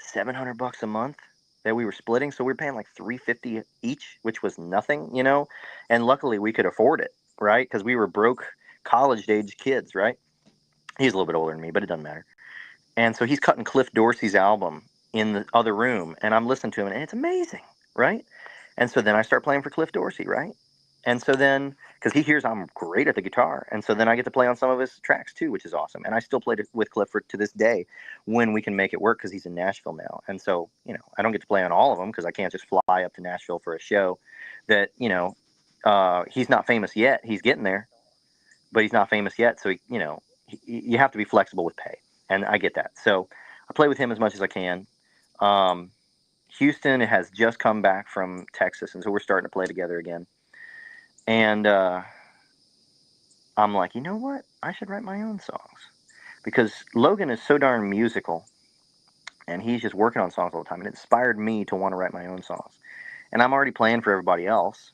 S5: $700 a month that we were splitting, so we were paying like $350 each, which was nothing, And luckily, we could afford it, right? Because we were broke college-age kids, right? He's a little bit older than me, but it doesn't matter. And so he's cutting Cliff Dorsey's album in the other room, and I'm listening to him, and it's amazing, right? And so then I start playing for Cliff Dorsey, right? And so then, because he hears I'm great at the guitar, and so then I get to play on some of his tracks too, which is awesome. And I still play with Clifford to this day when we can make it work because he's in Nashville now. And so, I don't get to play on all of them because I can't just fly up to Nashville for a show that, he's not famous yet. He's getting there, but he's not famous yet. So, you have to be flexible with pay. And I get that. So I play with him as much as I can. Houston has just come back from Texas, and so we're starting to play together again. And I'm like, you know what? I should write my own songs. Because Logan is so darn musical, and he's just working on songs all the time. And it inspired me to want to write my own songs. And I'm already playing for everybody else.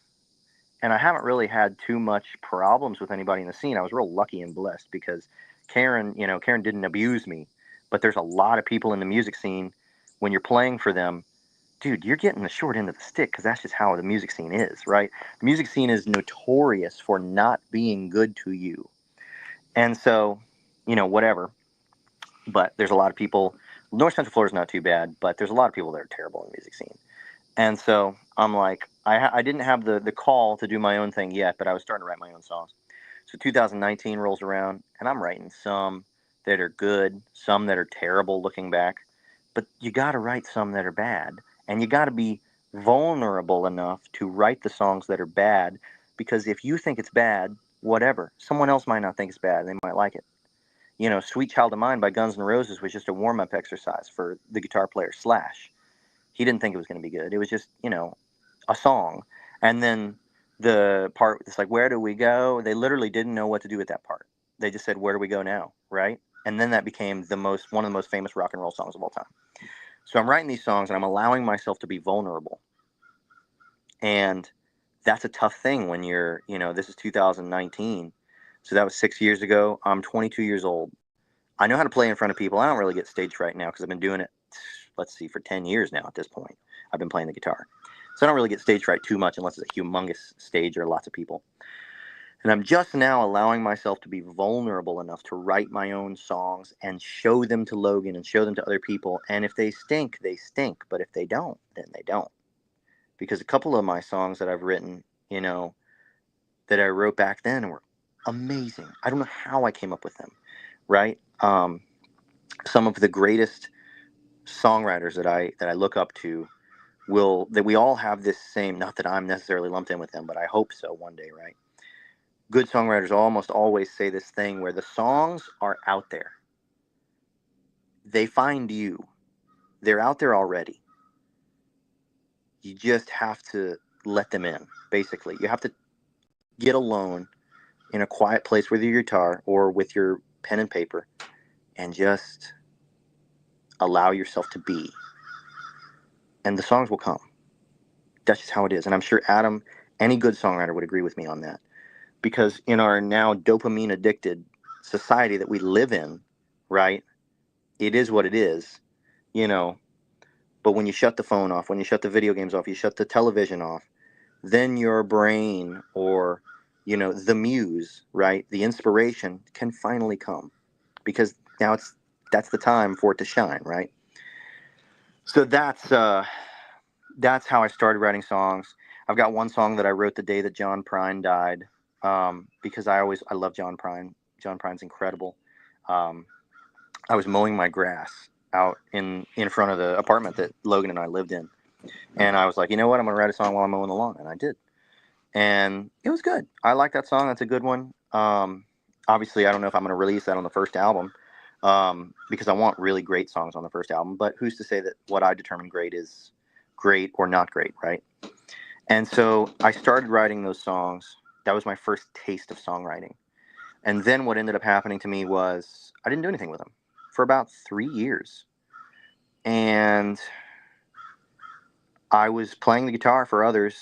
S5: And I haven't really had too much problems with anybody in the scene. I was real lucky and blessed because Karen didn't abuse me. But there's a lot of people in the music scene, when you're playing for them, dude, you're getting the short end of the stick because that's just how the music scene is, right? The music scene is notorious for not being good to you. And so, whatever. But there's a lot of people. North Central Florida is not too bad, but there's a lot of people that are terrible in the music scene. And so I'm like, I didn't have the call to do my own thing yet, but I was starting to write my own songs. So 2019 rolls around, and I'm writing some that are good, some that are terrible looking back. But you got to write some that are bad. And you got to be vulnerable enough to write the songs that are bad, because if you think it's bad, whatever, someone else might not think it's bad. They might like it. Sweet Child of Mine by Guns N' Roses was just a warm-up exercise for the guitar player Slash. He didn't think it was going to be good. It was just, a song. And then the part, it's like, where do we go? They literally didn't know what to do with that part. They just said, where do we go now? Right? And then that became one of the most famous rock and roll songs of all time. So I'm writing these songs and I'm allowing myself to be vulnerable. And that's a tough thing when you're, this is 2019. So that was 6 years ago. I'm 22 years old. I know how to play in front of people. I don't really get stage fright now because I've been doing it, for 10 years now at this point. I've been playing the guitar. So I don't really get stage fright too much unless it's a humongous stage or lots of people. And I'm just now allowing myself to be vulnerable enough to write my own songs and show them to Logan and show them to other people. And if they stink, they stink. But if they don't, then they don't. Because a couple of my songs that I've written, that I wrote back then were amazing. I don't know how I came up with them, right? Some of the greatest songwriters that I look up to that we all have this same, not that I'm necessarily lumped in with them, but I hope so one day, right? Good songwriters almost always say this thing where the songs are out there. They find you. They're out there already. You just have to let them in, basically. You have to get alone in a quiet place with your guitar or with your pen and paper and just allow yourself to be. And the songs will come. That's just how it is. And I'm sure Adam, any good songwriter, would agree with me on that. Because in our now dopamine addicted society that we live in, right, it is what it is, but when you shut the phone off, when you shut the video games off, you shut the television off, then your brain or, the muse, right, the inspiration can finally come because now that's the time for it to shine, right? So that's how I started writing songs. I've got one song that I wrote the day that John Prine died, because I love John Prine. John Prine's incredible. I was mowing my grass out in front of the apartment that Logan and I lived in, and I was like, you know what, I'm gonna write a song while I'm mowing the lawn, and I did, and it was good. I like that song. That's a good one. Obviously, I don't know if I'm gonna release that on the first album, because I want really great songs on the first album. But who's to say that what I determine great is great or not great, right? And so I started writing those songs. That was my first taste of songwriting. And then what ended up happening to me was I didn't do anything with them for about 3 years. And I was playing the guitar for others,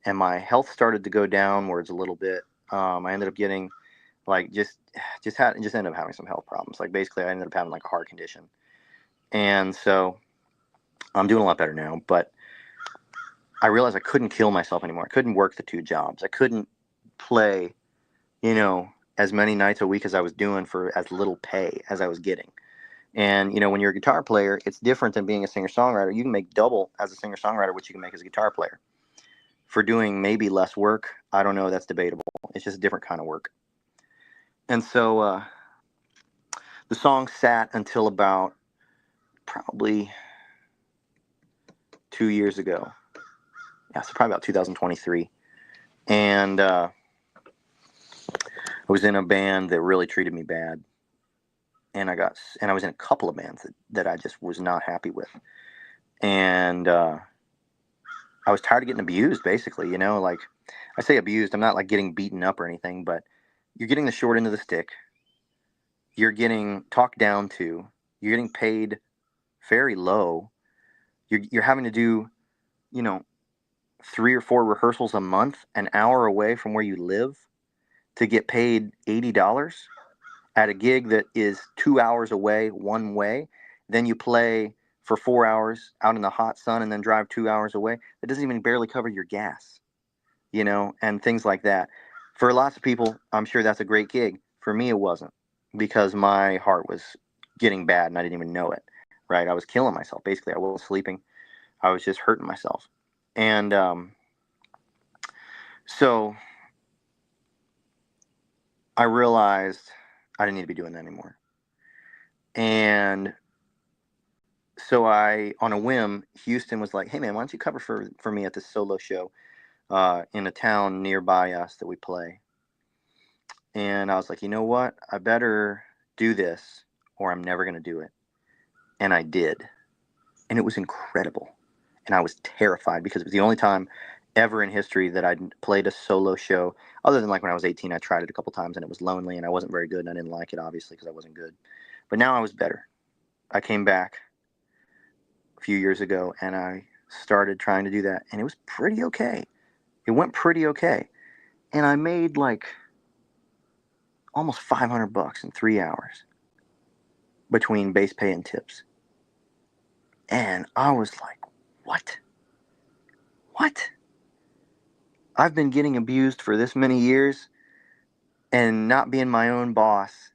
S5: and my health started to go downwards a little bit. I ended up getting just ended up having some health problems. Like basically I ended up having like a heart condition. And so I'm doing a lot better now, but I realized I couldn't kill myself anymore. I couldn't work the 2 jobs. I couldn't play, as many nights a week as I was doing for as little pay as I was getting. And, when you're a guitar player, it's different than being a singer-songwriter. You can make double as a singer-songwriter what you can make as a guitar player. For doing maybe less work, I don't know, that's debatable. It's just a different kind of work. And so the song sat until about probably 2 years ago. Yeah, so probably about 2023. And I was in a band that really treated me bad. And I was in a couple of bands that I just was not happy with. And I was tired of getting abused, basically, like I say abused, I'm not like getting beaten up or anything, but you're getting the short end of the stick. You're getting talked down to. You're getting paid very low. You're having to do, 3 or 4 rehearsals a month, an hour away from where you live, to get paid $80 at a gig that is 2 hours away one way. Then you play for 4 hours out in the hot sun and then drive 2 hours away. That doesn't even barely cover your gas, and things like that. For lots of people, I'm sure that's a great gig. For me, it wasn't, because my heart was getting bad and I didn't even know it, right? I was killing myself. Basically, I wasn't sleeping. I was just hurting myself. And so I realized I didn't need to be doing that anymore. And so on a whim, Houston was like, hey man, why don't you cover for me at this solo show in a town nearby us that we play? And I was like, you know what? I better do this or I'm never going to do it. And I did. And it was incredible. And I was terrified because it was the only time ever in history that I'd played a solo show. Other than like when I was 18, I tried it a couple times and it was lonely and I wasn't very good and I didn't like it, obviously, because I wasn't good. But now I was better. I came back a few years ago and I started trying to do that, and it was pretty okay. It went pretty okay. And I made like almost $500 in 3 hours between base pay and tips. And I was like, what? I've been getting abused for this many years and not being my own boss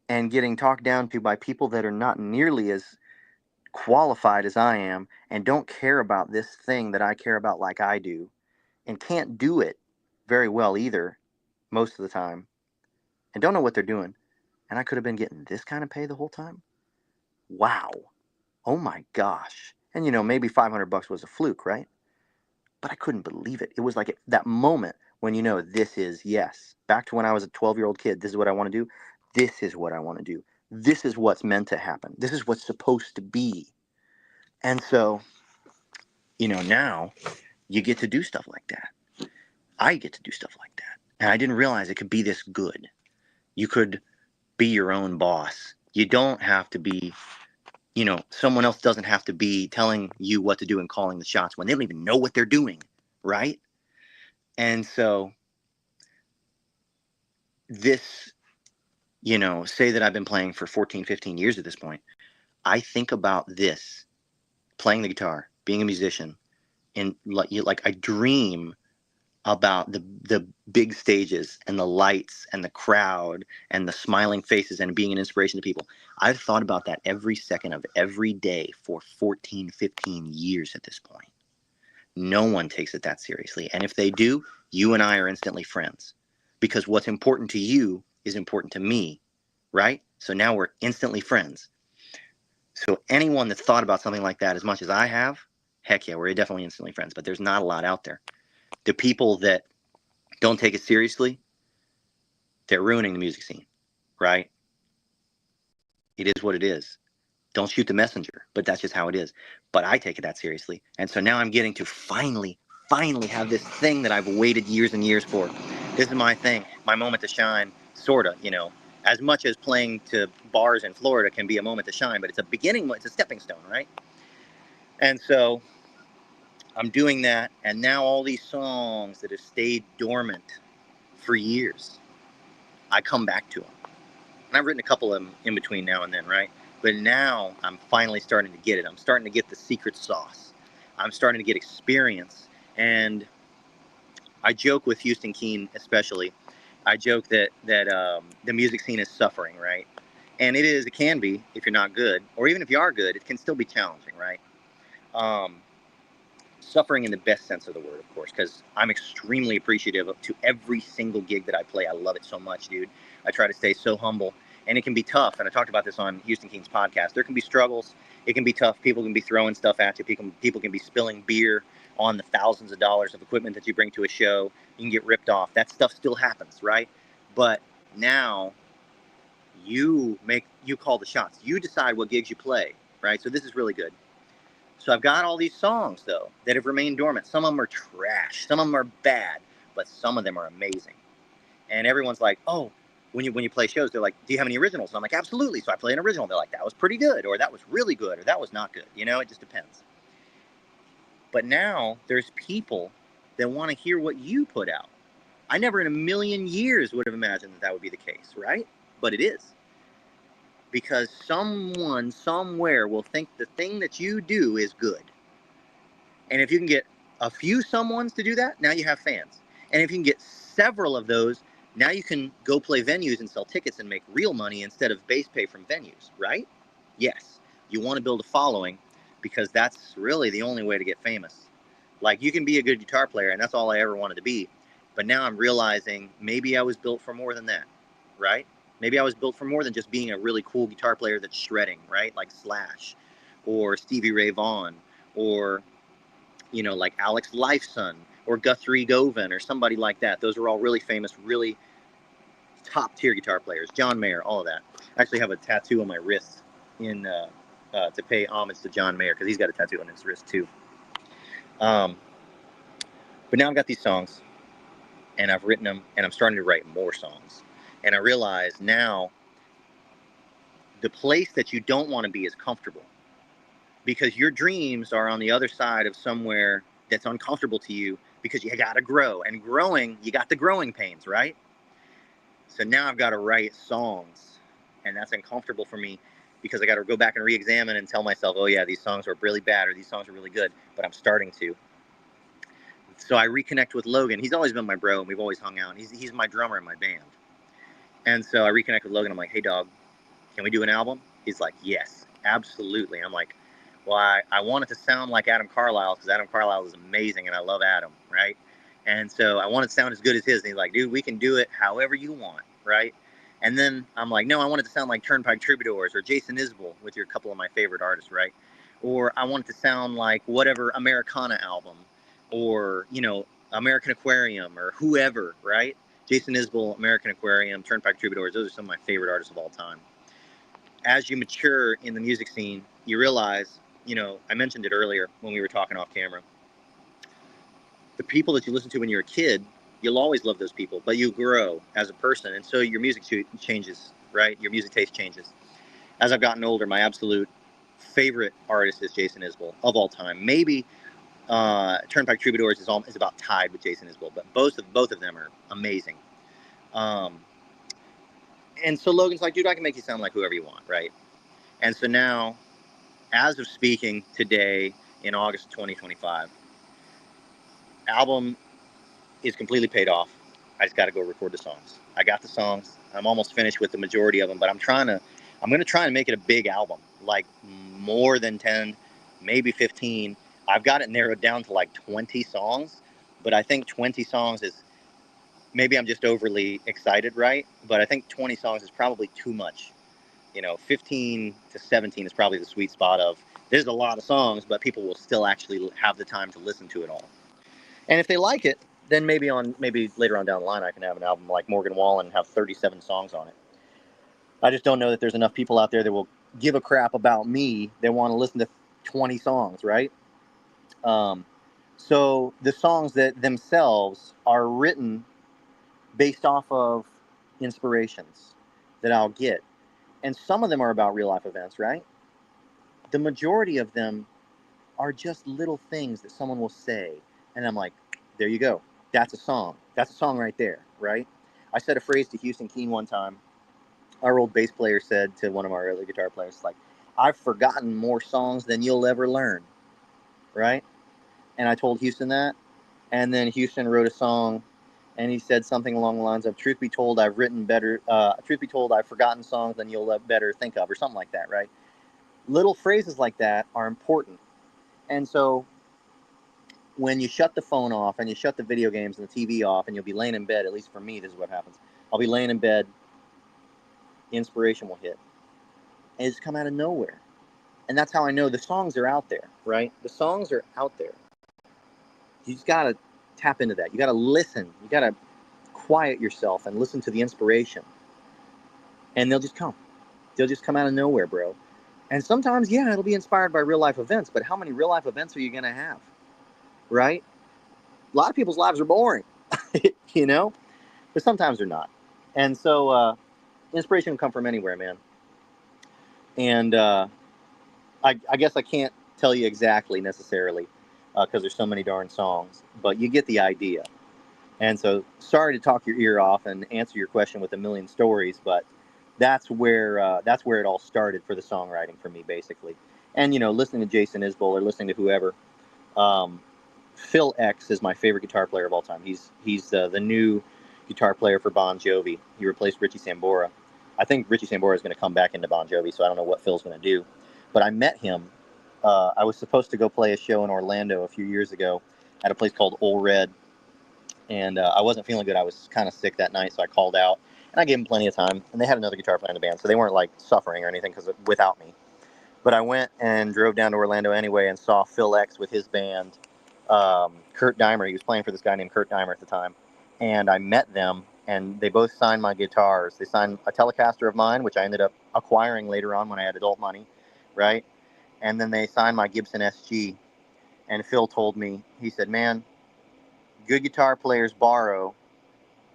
S5: and getting talked down to by people that are not nearly as qualified as I am and don't care about this thing that I care about like I do, and can't do it very well either most of the time, and don't know what they're doing. And I could have been getting this kind of pay the whole time. Wow. Oh my gosh. And maybe $500 was a fluke, right? But I couldn't believe it. It was like that moment when this is, yes, back to when I was a 12-year-old kid. This is what I want to do. This is what I want to do. This is what's meant to happen. This is what's supposed to be. And so, now you get to do stuff like that. I get to do stuff like that. And I didn't realize it could be this good. You could be your own boss. You don't have to be, someone else doesn't have to be telling you what to do and calling the shots when they don't even know what they're doing, right? And so this, say that I've been playing for 14, 15 years at this point. I think about this, playing the guitar, being a musician, and like I dream about the big stages and the lights and the crowd and the smiling faces and being an inspiration to people. I've thought about that every second of every day for 14, 15 years at this point. No one takes it that seriously. And if they do, you and I are instantly friends. Because what's important to you is important to me, right? So now we're instantly friends. So anyone that's thought about something like that as much as I have, heck yeah, we're definitely instantly friends. But there's not a lot out there. The people that don't take it seriously, they're ruining the music scene, right? It is what it is. Don't shoot the messenger, but that's just how it is. But I take it that seriously. And so now I'm getting to finally have this thing that I've waited years and years for. This is my thing, my moment to shine, sort of, you know. As much as playing to bars in Florida can be a moment to shine, but it's a beginning, it's a stepping stone, right? And so I'm doing that, and now all these songs that have stayed dormant for years, I come back to them. And I've written a couple of them in between now and then, right? But now I'm finally starting to get it. I'm starting to get the secret sauce. I'm starting to get experience. And I joke with Houston Keen especially. I joke that the music scene is suffering, right? And it is, it can be if you're not good. Or even if you are good, it can still be challenging, right? Suffering in the best sense of the word, of course, because I'm extremely appreciative to every single gig that I play. I love it so much, dude. I try to stay so humble, and it can be tough. And I talked about this on Houston Keen's podcast. There can be struggles. It can be tough. People can be throwing stuff at you. People can be spilling beer on the thousands of dollars of equipment that you bring to a show. You can get ripped off. That stuff still happens, right? But now you call the shots. You decide what gigs you play, right? So this is really good. So I've got all these songs, though, that have remained dormant. Some of them are trash. Some of them are bad. But some of them are amazing. And everyone's like, oh, when you play shows, they're like, do you have any originals? And I'm like, absolutely. So I play an original. They're like, that was pretty good. Or that was really good. Or that was not good. You know, it just depends. But now there's people that want to hear what you put out. I never in a million years would have imagined that would be the case, right? But it is. Because someone somewhere will think the thing that you do is good. And if you can get a few someones to do that, now you have fans. And if you can get several of those, now you can go play venues and sell tickets and make real money instead of base pay from venues, right? Yes, you want to build a following because that's really the only way to get famous. Like, you can be a good guitar player, and that's all I ever wanted to be. But now I'm realizing maybe I was built for more than that, right? Maybe I was built for more than just being a really cool guitar player that's shredding, right? Like Slash or Stevie Ray Vaughan or, you know, like Alex Lifeson or Guthrie Govan or somebody like that. Those are all really famous, really top tier guitar players. John Mayer, all of that. I actually have a tattoo on my wrist to pay homage to John Mayer because he's got a tattoo on his wrist too. But now I've got these songs and I've written them and I'm starting to write more songs. And I realize now the place that you don't want to be is comfortable because your dreams are on the other side of somewhere that's uncomfortable to you because you got to grow. And growing, you got the growing pains, right? So now I've got to write songs and that's uncomfortable for me because I got to go back and re-examine and tell myself, oh yeah, these songs were really bad or these songs are really good, but I'm starting to. So I reconnect with Logan. He's always been my bro and we've always hung out. He's my drummer in my band. And so I reconnect with Logan. I'm like, hey, dog, can we do an album? He's like, yes, absolutely. I'm like, well, I want it to sound like Adam Carlisle because Adam Carlisle is amazing and I love Adam, right? And so I want it to sound as good as his. And he's like, dude, we can do it however you want, right? And then I'm like, no, I want it to sound like Turnpike Troubadours or Jason Isbell, with your couple of my favorite artists, right? Or I want it to sound like whatever Americana album or, you know, American Aquarium or whoever, right? Jason Isbell, American Aquarium, Turnpike Troubadours, those are some of my favorite artists of all time. As you mature in the music scene, you realize, you know, I mentioned it earlier when we were talking off camera, the people that you listen to when you're a kid, you'll always love those people, but you grow as a person, and so your music changes, right? Your music taste changes. As I've gotten older, my absolute favorite artist is Jason Isbell of all time. Maybe Turnpike Troubadours is about tied with Jason Isbell, but both of them are amazing. And so Logan's like, dude, I can make you sound like whoever you want, right? And so now, as of speaking today in August of 2025, album is completely paid off. I just got to go record the songs. I got the songs. I'm almost finished with the majority of them, but I'm going to try and make it a big album, like more than 10, maybe 15. I've got it narrowed down to like 20 songs, but I think 20 songs is, maybe I'm just overly excited, right? But I think 20 songs is probably too much. 15 to 17 is probably the sweet spot of, there's a lot of songs, but people will still actually have the time to listen to it all. And if they like it, then maybe later on down the line, I can have an album like Morgan Wallen and have 37 songs on it. I just don't know that there's enough people out there that will give a crap about me. They want to listen to 20 songs, right? So the songs that themselves are written based off of inspirations that I'll get. And some of them are about real life events, right? The majority of them are just little things that someone will say. And I'm like, there you go. That's a song. That's a song right there, right? I said a phrase to Houston Keen one time. Our old bass player said to one of our early guitar players, like, I've forgotten more songs than you'll ever learn, right? And I told Houston that. And then Houston wrote a song, and he said something along the lines of, truth be told, I've forgotten songs than you'll better think of, or something like that, right? Little phrases like that are important. And so when you shut the phone off and you shut the video games and the TV off, and you'll be laying in bed, at least for me, this is what happens. I'll be laying in bed, inspiration will hit. And it's come out of nowhere. And that's how I know the songs are out there, right? The songs are out there. You just got to tap into that. You got to listen. You got to quiet yourself and listen to the inspiration. And they'll just come. They'll just come out of nowhere, bro. And sometimes, yeah, it'll be inspired by real life events, but how many real life events are you going to have? Right? A lot of people's lives are boring, but sometimes they're not. And so inspiration can come from anywhere, man. And I guess I can't tell you exactly necessarily because there's so many darn songs, but you get the idea. And so sorry to talk your ear off and answer your question with a million stories, but that's where it all started for the songwriting for me, basically. And, listening to Jason Isbell or listening to whoever, Phil X is my favorite guitar player of all time. He's the new guitar player for Bon Jovi. He replaced Richie Sambora. I think Richie Sambora is going to come back into Bon Jovi, so I don't know what Phil's going to do. But I met him. I was supposed to go play a show in Orlando a few years ago at a place called Ole Red. And I wasn't feeling good. I was kind of sick that night, so I called out. And I gave them plenty of time. And they had another guitar player in the band, so they weren't, like, suffering or anything without me. But I went and drove down to Orlando anyway and saw Phil X with his band, Kurt Dimer. He was playing for this guy named Kurt Dimer at the time. And I met them, and they both signed my guitars. They signed a Telecaster of mine, which I ended up acquiring later on when I had adult money, right? And then they signed my Gibson SG. And Phil told me, he said, man, good guitar players borrow,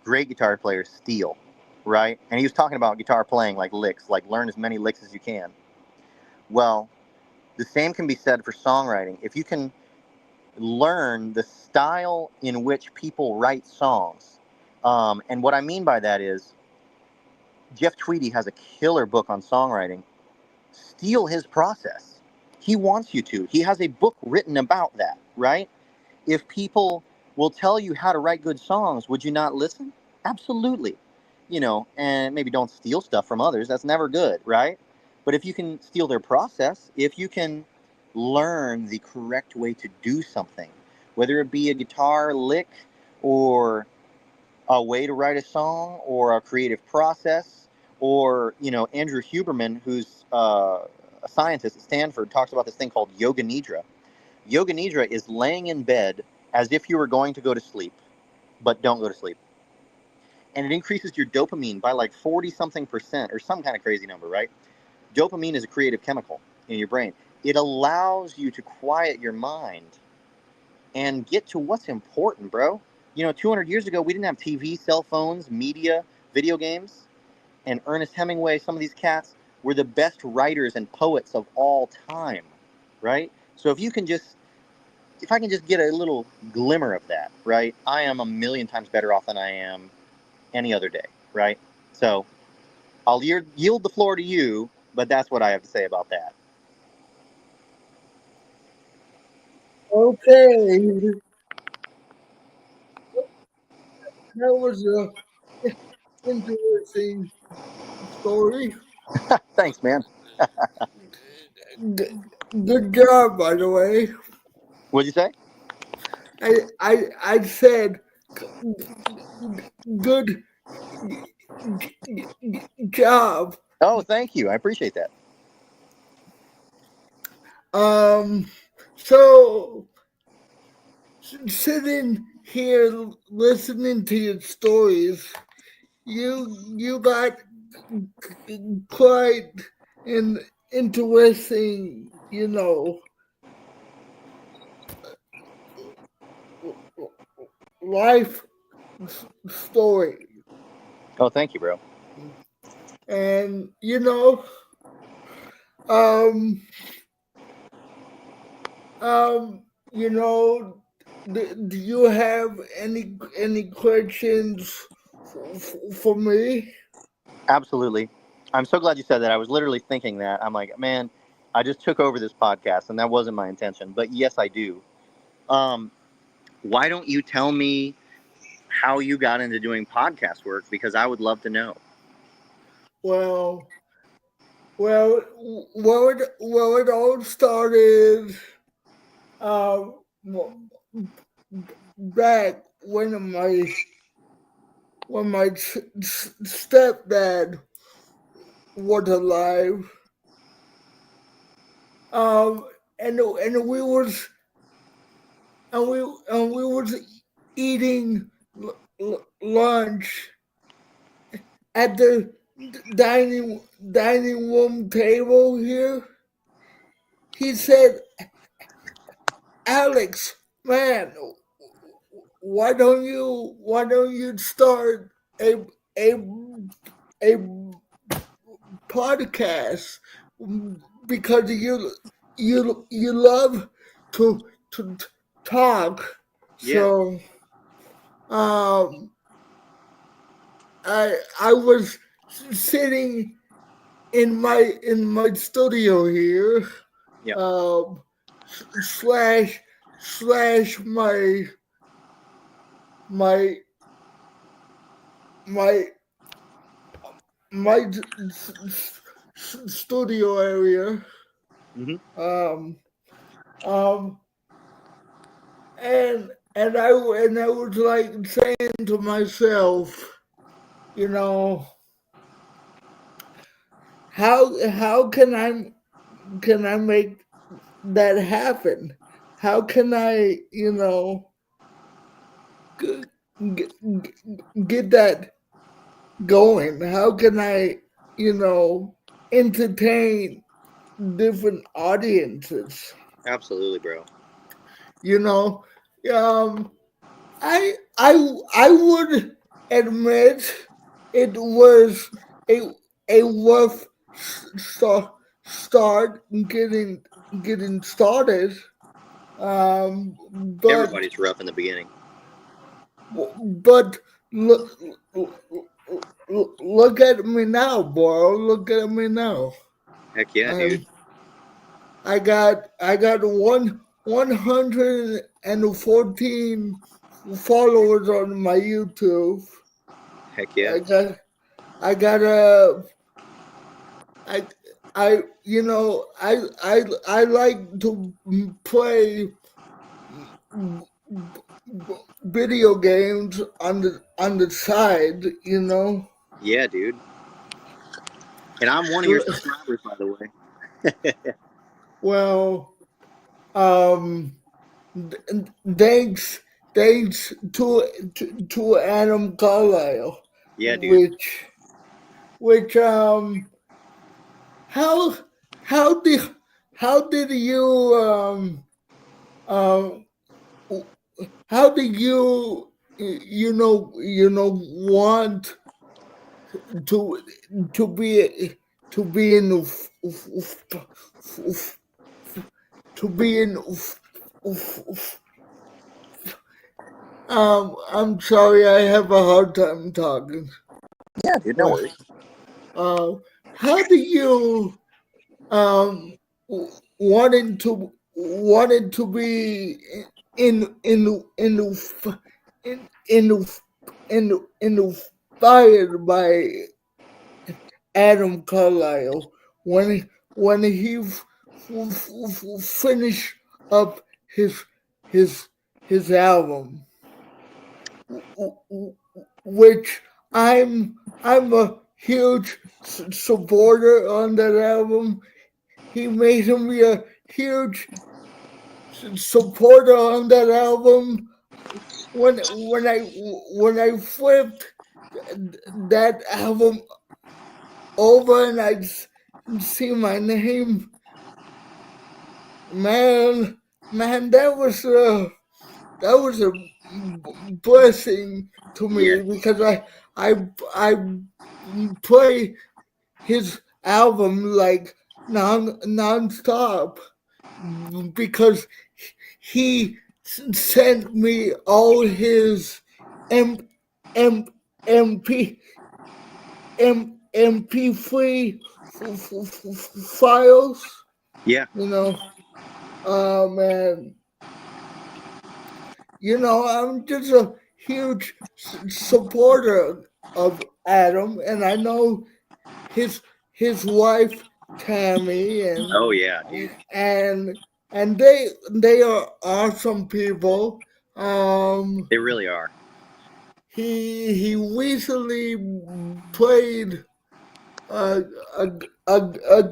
S5: great guitar players steal, right? And he was talking about guitar playing, like licks, like learn as many licks as you can. Well, the same can be said for songwriting. If you can learn the style in which people write songs, and what I mean by that is, Jeff Tweedy has a killer book on songwriting. Steal his process. He wants you to. He has a book written about that, right? If people will tell you how to write good songs, would you not listen? Absolutely. And maybe don't steal stuff from others. That's never good, right? But if you can steal their process, if you can learn the correct way to do something, whether it be a guitar lick or a way to write a song or a creative process, or, Andrew Huberman, who's a scientist at Stanford, talks about this thing called Yoga Nidra. Yoga Nidra is laying in bed as if you were going to go to sleep, but don't go to sleep. And it increases your dopamine by like 40-something% or some kind of crazy number, right? Dopamine is a creative chemical in your brain. It allows you to quiet your mind and get to what's important, bro. 200 years ago, we didn't have TV, cell phones, media, video games. And Ernest Hemingway, some of these cats were the best writers and poets of all time, right? So if I can just get a little glimmer of that, right, I am a million times better off than I am any other day, right? So I'll yield the floor to you, but that's what I have to say about that.
S1: Okay. That was a interesting story.
S5: Thanks, man.
S1: Good job, by the way.
S5: What'd you say?
S1: I said good job.
S5: Oh, thank you. I appreciate that.
S1: So sitting here listening to your stories, you got quite an interesting, life story.
S5: Oh, thank you, bro.
S1: And um you know do you have any questions for me?
S5: Absolutely. I'm so glad you said that. I was literally thinking that. I'm like, man, I just took over this podcast, and that wasn't my intention. But yes, I do. Why don't you tell me how you got into doing podcast work? Because I would love to know.
S1: Well, it all started um back when my stepdad was alive. Um, and we was and we was eating lunch at the dining room table here. He said, "Alex, man, why don't you start a a podcast because you love to talk."
S5: Yeah.
S1: So um I was sitting in my studio here,
S5: Yeah.
S1: um slash my my my studio area.
S5: Hmm.
S1: um um and I was like saying to myself, you know, how can I make that happen? How can I, g- get that going? How can I, entertain different audiences?
S5: Absolutely, bro.
S1: You know, um, I would admit it was a rough start getting started. But
S5: Everybody's rough in the beginning.
S1: but look look at me now, bro. Look at me now.
S5: Heck yeah, dude.
S1: I'm I got 114 followers on my YouTube.
S5: Heck yeah.
S1: I got I got a I I like to play video games on the side,
S5: Yeah, dude. And I'm one of your subscribers, by the way.
S1: Well, um, thanks to Adam Carlisle,
S5: Yeah, dude.
S1: which how how did how did you um how did want to to be to be in to be in I'm sorry, I have a hard time talking.
S5: Yeah, dude. No worries.
S1: How do you wanted to be in in in in inspired by Adam Carlisle when he finished up his his album, which I'm a huge supporter on that album. He made me a huge supporter on that album. When I flipped that album over and I see my name, man, that was a blessing to me, because I play his album like nonstop, because he sent me all his MP MP3 files.
S5: Yeah.
S1: Man, I'm just a huge supporter of Adam, and I know his wife Tammy, and
S5: Oh yeah, dude.
S1: and they are awesome people.
S5: They really are.
S1: He recently played a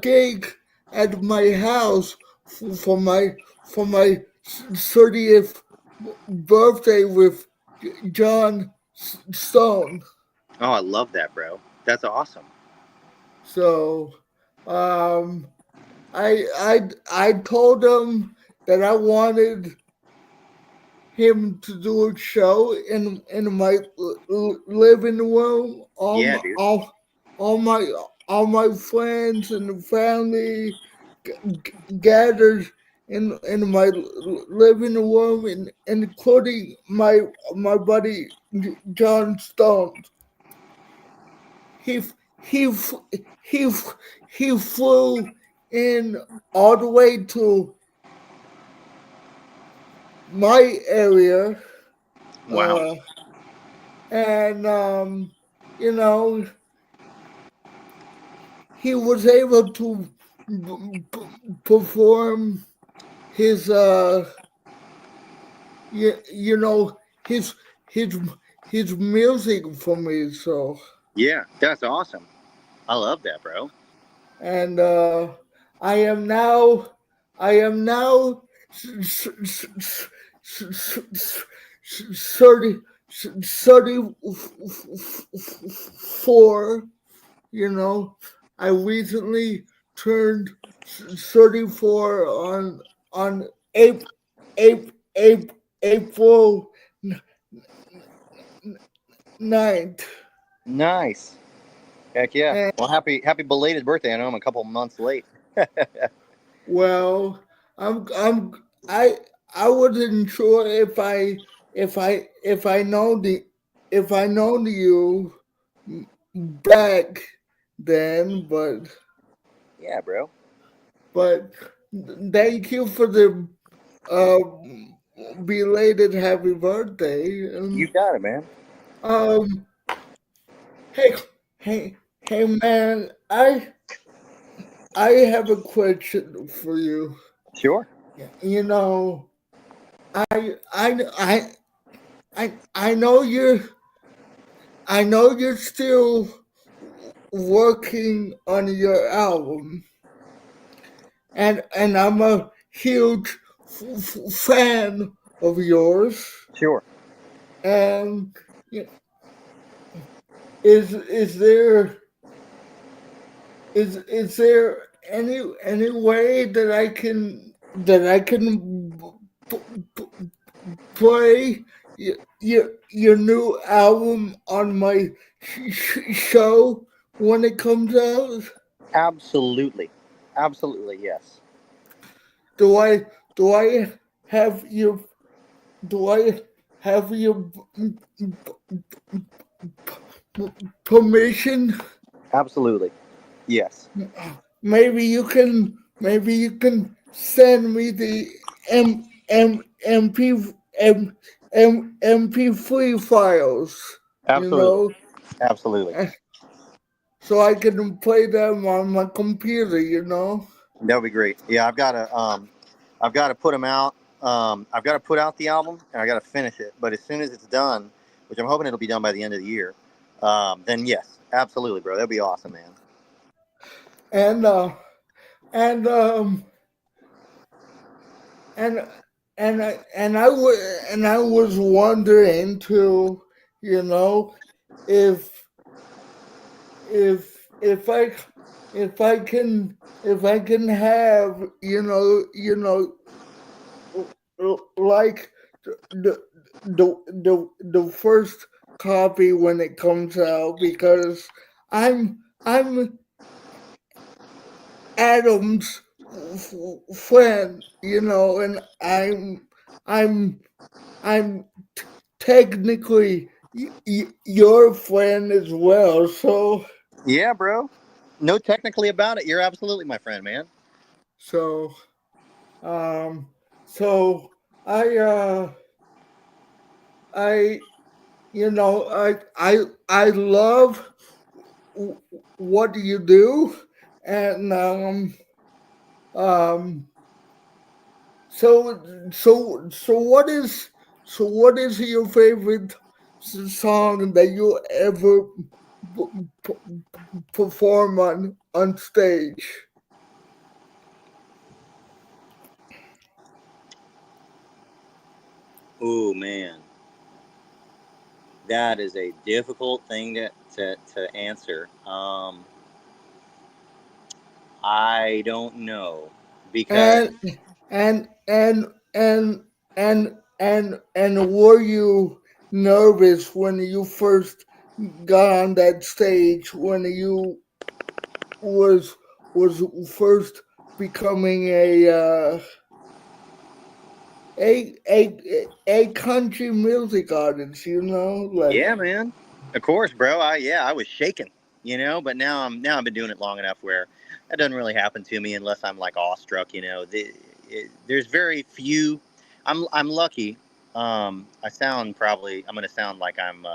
S1: gig at my house for my 30th birthday with John Stone.
S5: Oh, I love that, bro. That's awesome.
S1: So, I told him that I wanted him to do a show in my living room.
S5: Yeah, dude.
S1: All my friends and family gathered in my living room, including my buddy John Stone. He he he he flew in all the way to my area.
S5: Wow.
S1: And he was able to perform his his music for me. So
S5: Yeah, that's awesome. I love that, bro.
S1: And I am now 34. I recently turned 34 on April 9th.
S5: Nice. Heck yeah.
S1: And,
S5: well, happy belated birthday. I know I'm a couple months late.
S1: well, I wasn't sure if I known you back then, but
S5: yeah, bro.
S1: But thank you for the belated happy birthday.
S5: You got it, man.
S1: Hey, man! I have a question for you.
S5: Sure.
S1: I know you're still working on your album, and I'm a huge fan of yours.
S5: Sure.
S1: And is there any way that I can play your new album on my show when it comes out?
S5: Absolutely, yes.
S1: Do I have your permission?
S5: Absolutely, yes.
S1: Maybe you can send me the MP3 files.
S5: Absolutely. Absolutely.
S1: So I can play them on my computer.
S5: That would be great. Yeah, I've got to put them out I've got to put out the album and I got to finish it. But as soon as it's done, which I'm hoping it'll be done by the end of the year, then yes, absolutely, bro. That'd be awesome, man.
S1: And and and I was wondering too, you know, if if I if I can have, like the first copy when it comes out, because I'm Adam's friend, and I'm I'm technically your friend as well. So
S5: Yeah, bro. No, technically about it. You're absolutely my friend, man.
S1: so um so I I I love what you do, and um what is your favorite song that you ever perform on stage?
S5: Oh man, that is a difficult thing to answer. I don't know because
S1: And and and and and were you nervous when you first got on that stage, when you was first becoming a country music artist, like.
S5: yeah, man. Of course, bro. I was shaking, but now I've been doing it long enough where that doesn't really happen to me unless I'm like awestruck. There's very few. I'm lucky. I'm gonna sound like I'm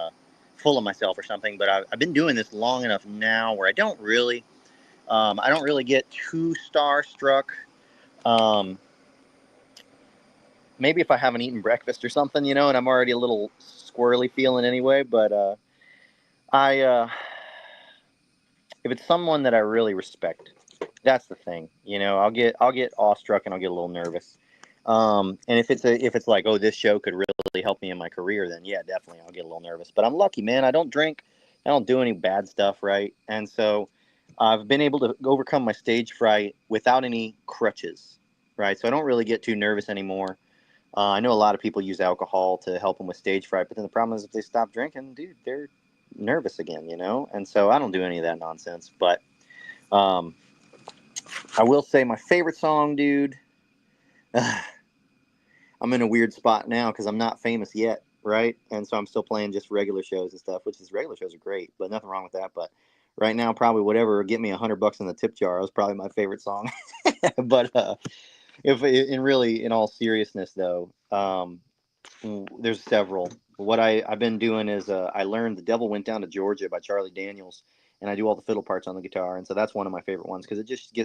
S5: full of myself or something, but I've been doing this long enough now where I don't really get too starstruck. Um, Maybe if I haven't eaten breakfast or something, and I'm already a little squirrely feeling anyway, but I if it's someone that I really respect, that's the thing. I'll get awestruck and I'll get a little nervous. And if it's like, oh, this show could really help me in my career, then yeah, definitely I'll get a little nervous. But I'm lucky, man. I don't drink, I don't do any bad stuff, right? And so I've been able to overcome my stage fright without any crutches, right? So I don't really get too nervous anymore. I know a lot of people use alcohol to help them with stage fright, but then the problem is if they stop drinking, dude, they're nervous again, And so I don't do any of that nonsense. But um, I will say my favorite song, dude. I'm in a weird spot now because I'm not famous yet, right? And so I'm still playing just regular shows and stuff, which is regular shows are great, but nothing wrong with that. But right now, probably whatever get me $100 in the tip jar was probably my favorite song. But if in all seriousness though, there's several. What I've been doing is I learned "The Devil Went Down to Georgia" by Charlie Daniels, and I do all the fiddle parts on the guitar, and so that's one of my favorite ones because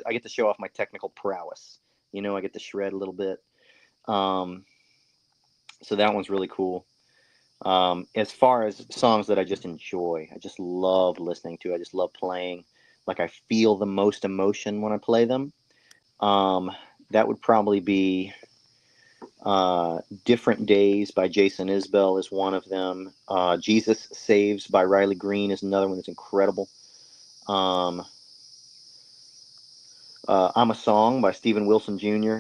S5: I get to show off my technical prowess. I get to shred a little bit. Um, so that one's really cool. As far as songs that I just enjoy, I just love listening to. I just love playing. Like I feel the most emotion when I play them. Um, that would probably be Different Days by Jason Isbell is one of them. Jesus Saves by Riley Green is another one that's incredible. Um, I'm a Song by Stephen Wilson Jr.,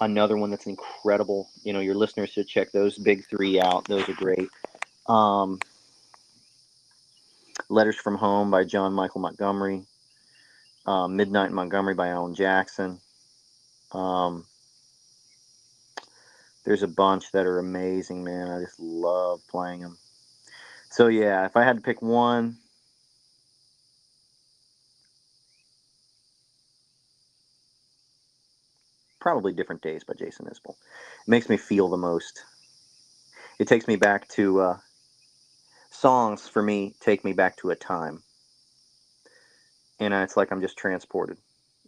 S5: another one that's incredible. Your listeners should check those big three out. Those are great. Um, Letters from Home by John Michael Montgomery. Midnight in Montgomery by Alan Jackson. Um, there's a bunch that are amazing, man. I just love playing them. So yeah, if I had to pick one, probably Different Days by Jason Isbell. It makes me feel the most. It takes me back to songs for me. Take me back to a time, and it's like I'm just transported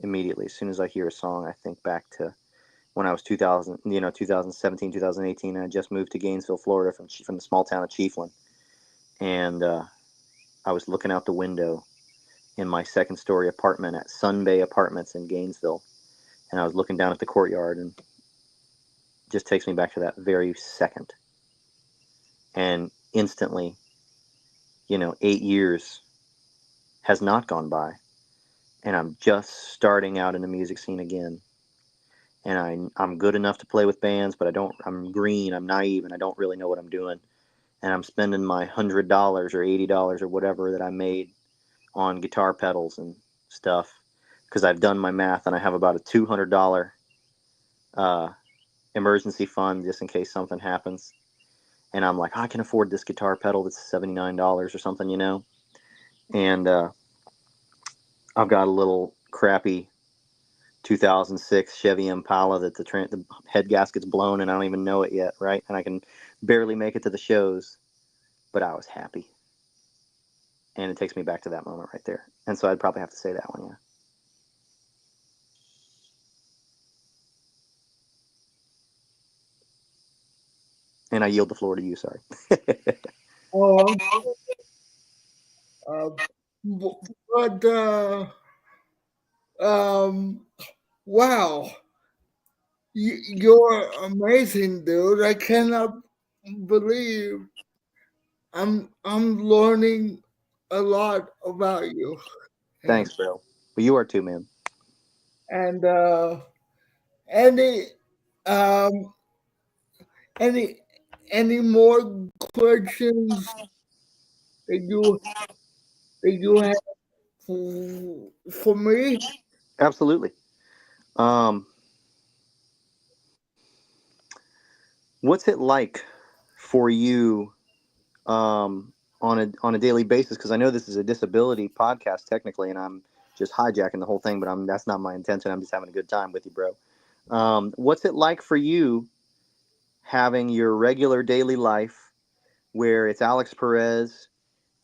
S5: immediately. As soon as I hear a song, I think back to when I was 2017, 2018. And I just moved to Gainesville, Florida from the small town of Chiefland. And I was looking out the window in my second story apartment at Sun Bay Apartments in Gainesville. And I was looking down at the courtyard, and it just takes me back to that very second. And instantly, 8 years has not gone by. And I'm just starting out in the music scene again. And I'm good enough to play with bands, but I'm green, I'm naive, and I don't really know what I'm doing. And I'm spending my $100 or $80 or whatever that I made on guitar pedals and stuff, because I've done my math and I have about a $200 emergency fund just in case something happens. And I'm like, I can afford this guitar pedal that's $79 or something, And I've got a little crappy 2006 Chevy Impala that the head gasket's blown and I don't even know it yet, right? And I can barely make it to the shows, but I was happy. And it takes me back to that moment right there. And so I'd probably have to say that one, yeah. And I yield the floor to you, sorry.
S1: Um, uh, but wow, you're amazing, dude. I cannot believe I'm learning a lot about you.
S5: Thanks, bro. Well, you are too, man.
S1: And any um any any more questions that you have for me?
S5: Absolutely. What's it like for you on a daily basis? Because I know this is a disability podcast technically, and I'm just hijacking the whole thing, but that's not my intention. I'm just having a good time with you, bro. What's it like for you having your regular daily life where it's Alex Perez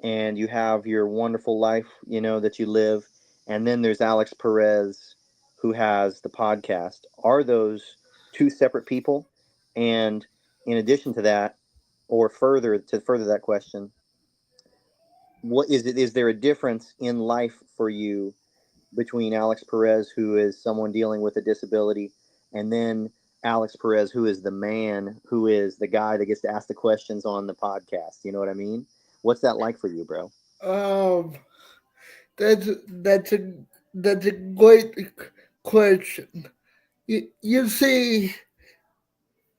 S5: and you have your wonderful life, that you live, and then there's Alex Perez who has the podcast? Are those two separate people? And in addition to that, or further that question, what is it? Is there a difference in life for you between Alex Perez, who is someone dealing with a disability, and then Alex Perez, who is the man, who is the guy that gets to ask the questions on the podcast? You know what I mean? What's that like for you, bro?
S1: Um, that's a that's a great question. You see,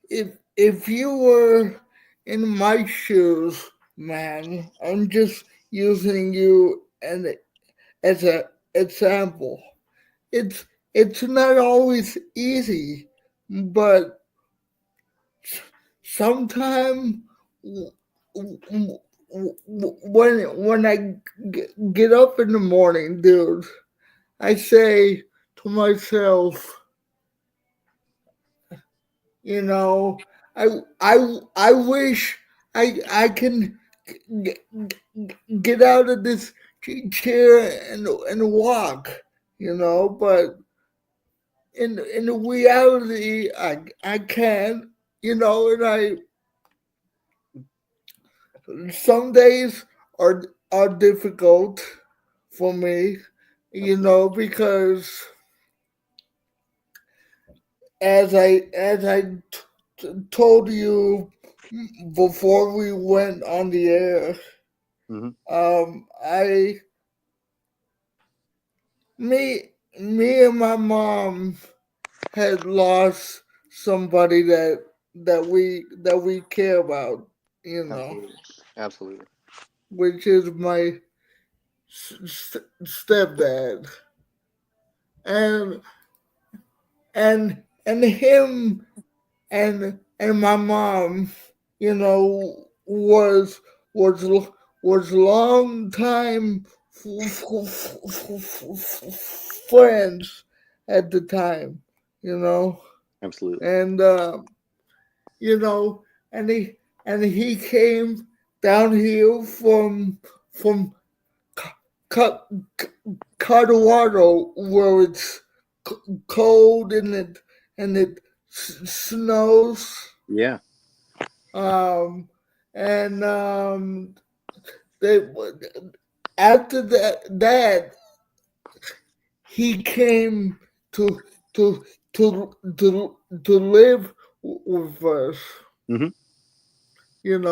S1: if you were in my shoes, man, I'm just using you and as a example. It's not always easy, but sometimes when I get up in the morning, dude, I say to myself, you know, I wish I can get, get out of this chair and walk, but in reality, I can't, and some days are difficult for me, because as I told you before we went on the air,
S5: Mm-hmm.
S1: I me and my mom had lost somebody that we care about,
S5: Absolutely. Absolutely.
S1: which is my stepdad, and and him and my mom, was was long time friends at the time,
S5: Absolutely.
S1: and you know, and he came down here from Co- Colorado, where it's cold and it snows.
S5: Yeah.
S1: And they after that he came to to to live with us,
S5: Hmm.
S1: and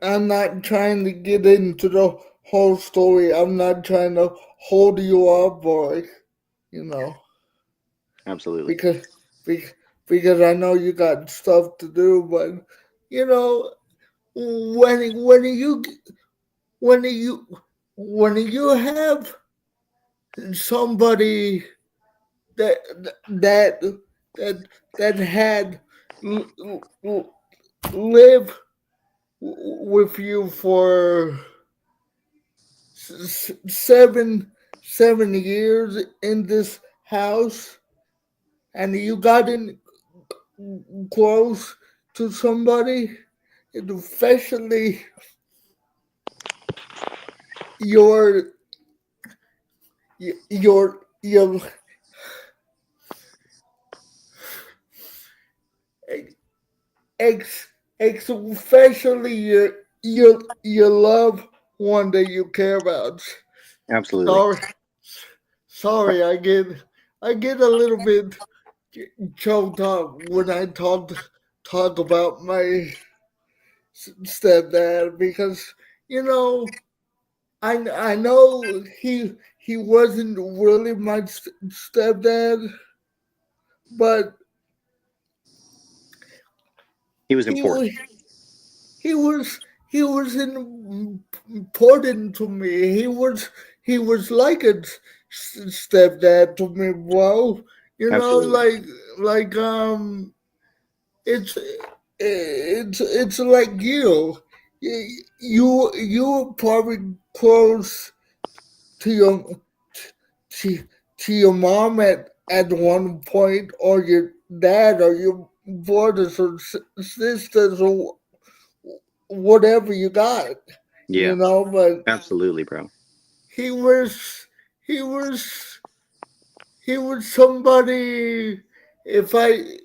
S1: I'm not trying to get into the whole story. I'm not trying to hold you up, boy, you know,
S5: Absolutely.
S1: because be- because I know you got stuff to do, but you know when you when you when you have somebody that that that that had lived with you for 7 years in this house, and you got in close to somebody, especially your your ex especially your loved one that you care about.
S5: Absolutely.
S1: Sorry, sorry, I get a little bit choked up when I talk about my stepdad because you know I know he wasn't really my stepdad, but
S5: He was
S1: he
S5: important.
S1: was he was he was important to me. He was like a stepdad to me, bro.
S5: Absolutely.
S1: Like it's it's like you were probably close to to, to your mom at one point, or your dad, or your brothers or sisters, or whatever you got,
S5: Yeah.
S1: but
S5: Absolutely, bro.
S1: he was he was he was somebody. If I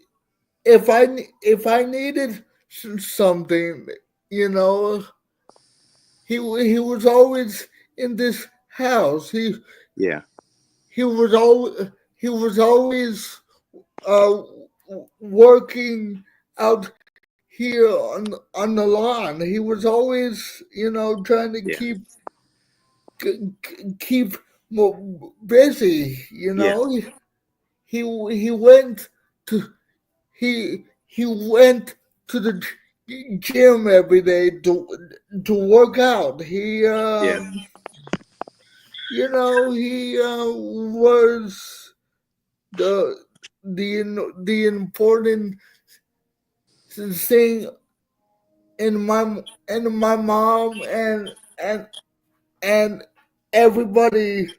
S1: needed something, you know he was always in this house.
S5: Yeah.
S1: He was always uh working out here on the lawn. He was always, trying to
S5: Yeah.
S1: keep busy.
S5: Yeah.
S1: He went to he went to the gym every day to work out.
S5: Yeah.
S1: He was the important thing in my mom and everybody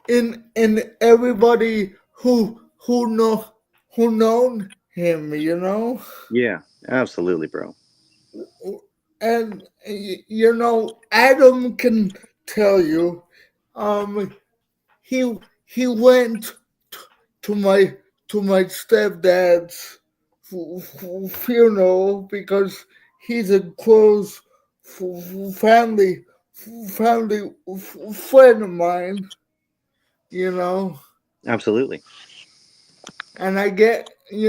S1: in everybody who known him.
S5: Yeah. Absolutely, bro.
S1: And Adam can tell you, um he went to my to my stepdad's funeral because he's a close family friend of mine, you know,
S5: Absolutely.
S1: and I get, he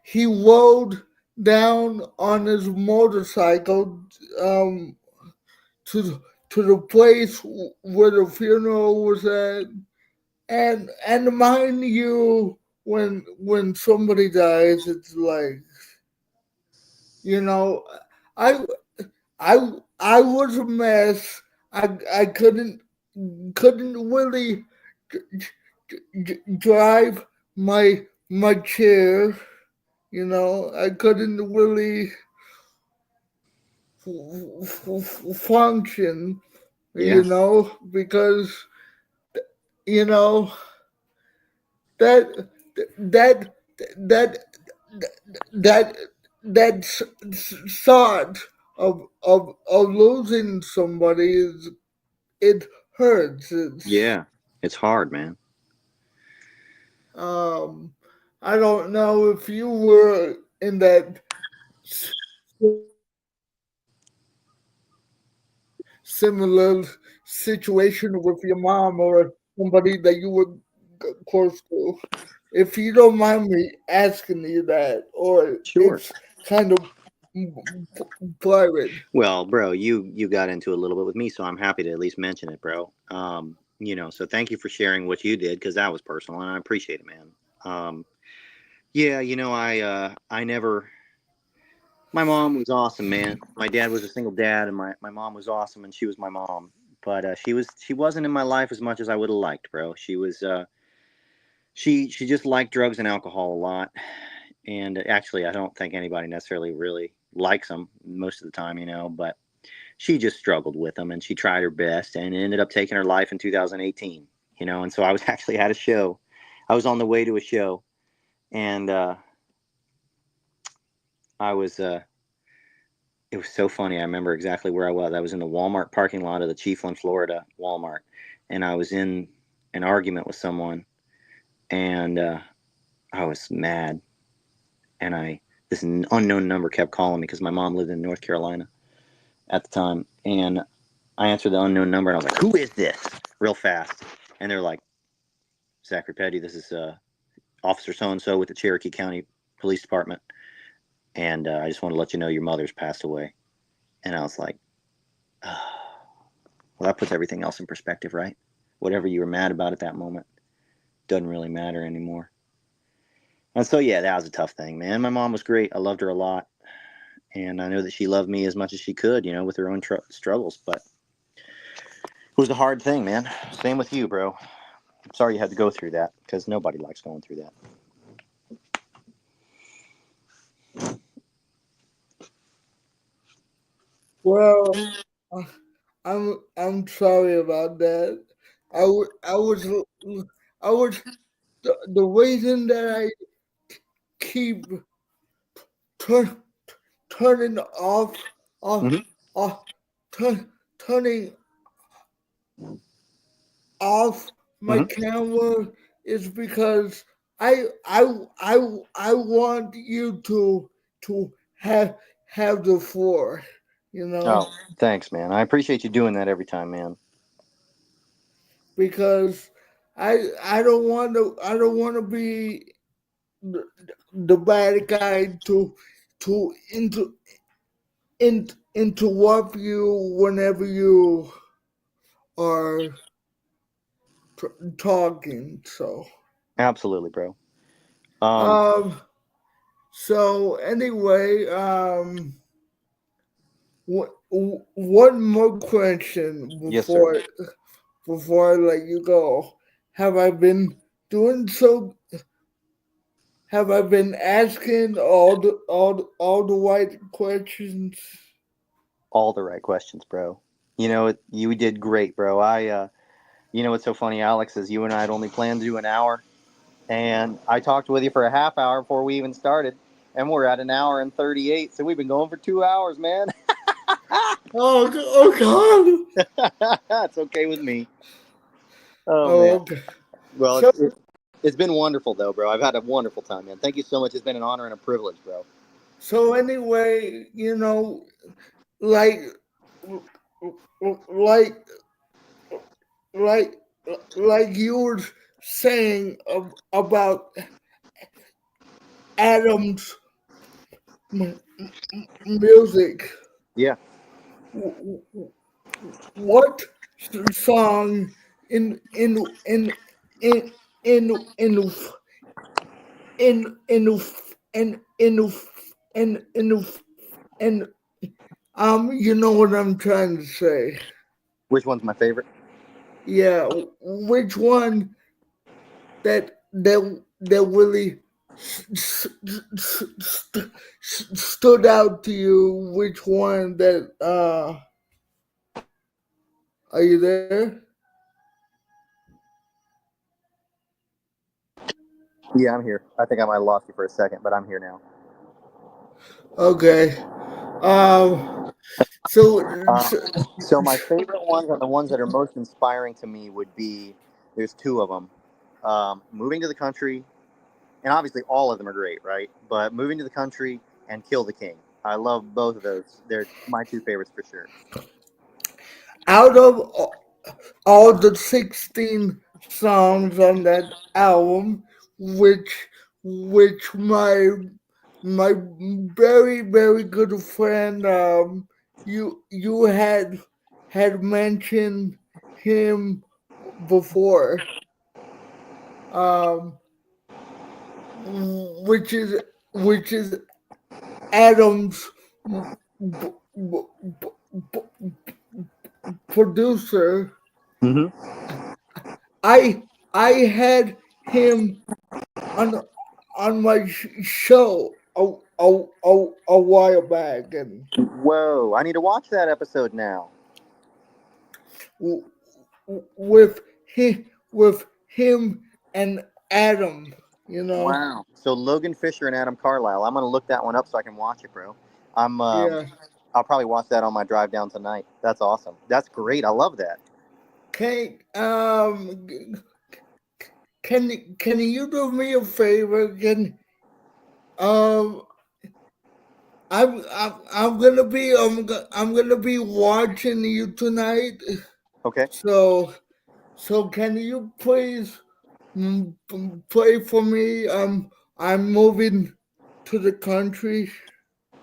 S1: he rode down on his motorcycle, um to the place where the funeral was at. And mind you, when somebody dies, it's like, you know, I I was a mess. I couldn't really drive my chair. I couldn't really function.
S5: Yeah.
S1: Because you know that that that that that thought of losing somebody is it hurts.
S5: Yeah, it's hard, man.
S1: Um, I don't know if you were in that s- similar situation with your mom or somebody that you were close to. If you don't mind me asking you that, or
S5: Sure.
S1: it's kind of private.
S5: Well, bro, you got into a little bit with me, so I'm happy to at least mention it, bro. So thank you for sharing what you did because that was personal, and I appreciate it, man. Yeah, I never. My mom was awesome, man. My dad was a single dad, and my mom was awesome, and she was my mom. But she wasn't in my life as much as I would have liked, bro. She was she just liked drugs and alcohol a lot, and actually, I don't think anybody necessarily really likes them most of the time, But she just struggled with them, and she tried her best, and ended up taking her life in 2018. And so I was actually at a show. I was on the way to a show, and I was. It was so funny. I remember exactly where I was. I was in the Walmart parking lot of the Chiefland, Florida Walmart, and I was in an argument with someone, and I was mad, and this unknown number kept calling me because my mom lived in North Carolina at the time, and I answered the unknown number, and I was like, "Who is this?" Real fast, and they're like, "Zac Petty, this is Officer so and so with the Cherokee County Police Department, and I just want to let you know your mother's passed away." And I was like, oh. Well, that puts everything else in perspective, right? Whatever you were mad about at that moment doesn't really matter anymore. And so, yeah, that was a tough thing, man. My mom was great. I loved her a lot. And I know that she loved me as much as she could, with her own struggles. But it was a hard thing, man. Same with you, bro. I'm sorry you had to go through that because nobody likes going through that.
S1: Well, I'm sorry about that. I was I was the reason that I keep turn, turning off,
S5: Mm-hmm.
S1: off turning off my
S5: Mm-hmm.
S1: camera is because I want you to have the floor,
S5: Oh, thanks, man. I appreciate you doing that every time, man.
S1: because I don't want to be the bad guy to interrupt you whenever you are talking. So
S5: Absolutely, bro. Um,
S1: um so anyway, one more question
S5: yes, sir.
S1: before I let you go. Have I been doing so? Have I been asking all the right questions?
S5: All the right questions, bro. You did great, bro. What's so funny, Alex, is you and I had only planned to do an hour, and I talked with you for a half hour before we even started, and we're at an hour and 38, so we've been going for 2 hours, man.
S1: Oh God!
S5: It's okay with me. Oh,
S1: Oh,
S5: man.
S1: okay.
S5: Well,
S1: So
S5: it's been wonderful, though, bro. I've had a wonderful time, man. Thank you so much. It's been an honor and a privilege, bro.
S1: so anyway, like like like like you were saying about Adam's music.
S5: Yeah.
S1: What song in in in in in in in in in you know what I'm trying to say?
S5: Which one's my favorite?
S1: Yeah, which one that really stood out to you? Which one that are you there?
S5: Yeah, I'm here. I think I might have lost you for a second, but I'm here now.
S1: Okay. Um So,
S5: Uh, so my favorite ones and the ones that are most inspiring to me would be, there's two of them. Moving to the country, and obviously all of them are great, right? But moving to the country and Kill the King. I love both of those. They're my two favorites for sure.
S1: out of all the 16 songs on that album, which my very very good friend you had mentioned him before, um, which is Adam's b- b- b- producer.
S5: Mm-hmm.
S1: I had him on my show a while back, and
S5: Whoa! I need to watch that episode now.
S1: w- with him and Adam, you know.
S5: Wow. So Logan Fisher and Adam Carlisle. I'm gonna look that one up so I can watch it, bro. I'm.
S1: Yeah.
S5: I'll probably watch that on my drive down tonight. That's awesome. That's great. I love that.
S1: Can can you do me a favor? Can um I'm gonna be watching you tonight.
S5: Okay.
S1: So can you please pray for me? I'm moving to the country.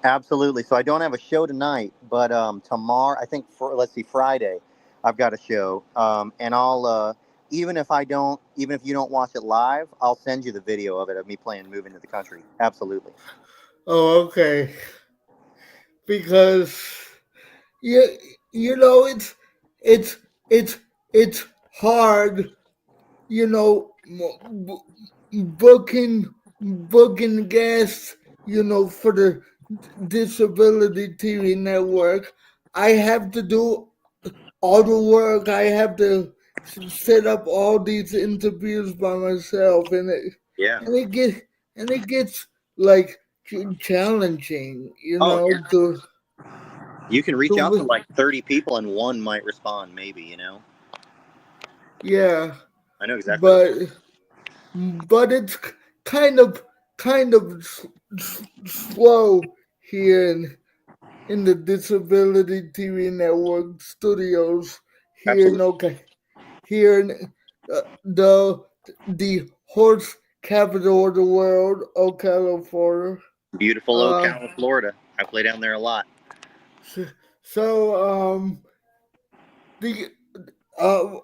S5: Absolutely. So I don't have a show tonight, but tomorrow, I think for let's see, Friday, I've got a show. And I'll even if you don't watch it live, I'll send you the video of it of me playing moving to the country. Absolutely.
S1: Oh, okay. Because you you know it's it's it's hard, you know, booking guests, you know, for the disability TV network. I have to do all the work. I have to set up all these interviews by myself,
S5: Yeah.
S1: and it gets like challenging, you
S5: Oh,
S1: know.
S5: yeah. You can reach out to
S1: To
S5: like 30 people and one might respond, maybe.
S1: yeah,
S5: I know exactly what.
S1: but it's kind of slow here in the Disability TV Network studios here in
S5: Absolutely.
S1: okay here in the horse capital of the world, Ocala, Florida.
S5: Beautiful
S1: Uh,
S5: Ocala, Florida. I play down there a lot.
S1: so, so do you, uh,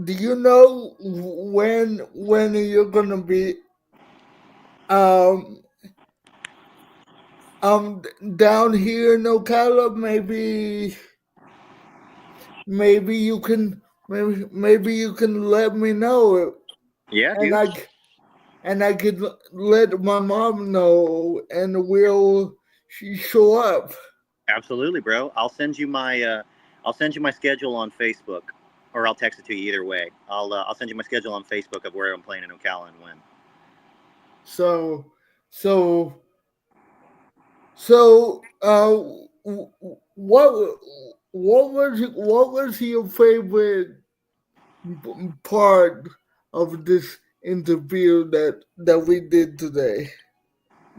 S1: do you know when you're gonna be um down here in Ocala? Maybe you can maybe you can let me know,
S5: Yeah,
S1: and
S5: dude.
S1: I could let my mom know, and we'll show up.
S5: Absolutely, bro. I'll send you my schedule on Facebook, or I'll text it to you either way. I'll send you my schedule on Facebook of where I'm playing in Ocala and when.
S1: So so so what was your favorite part of this interview that we did today?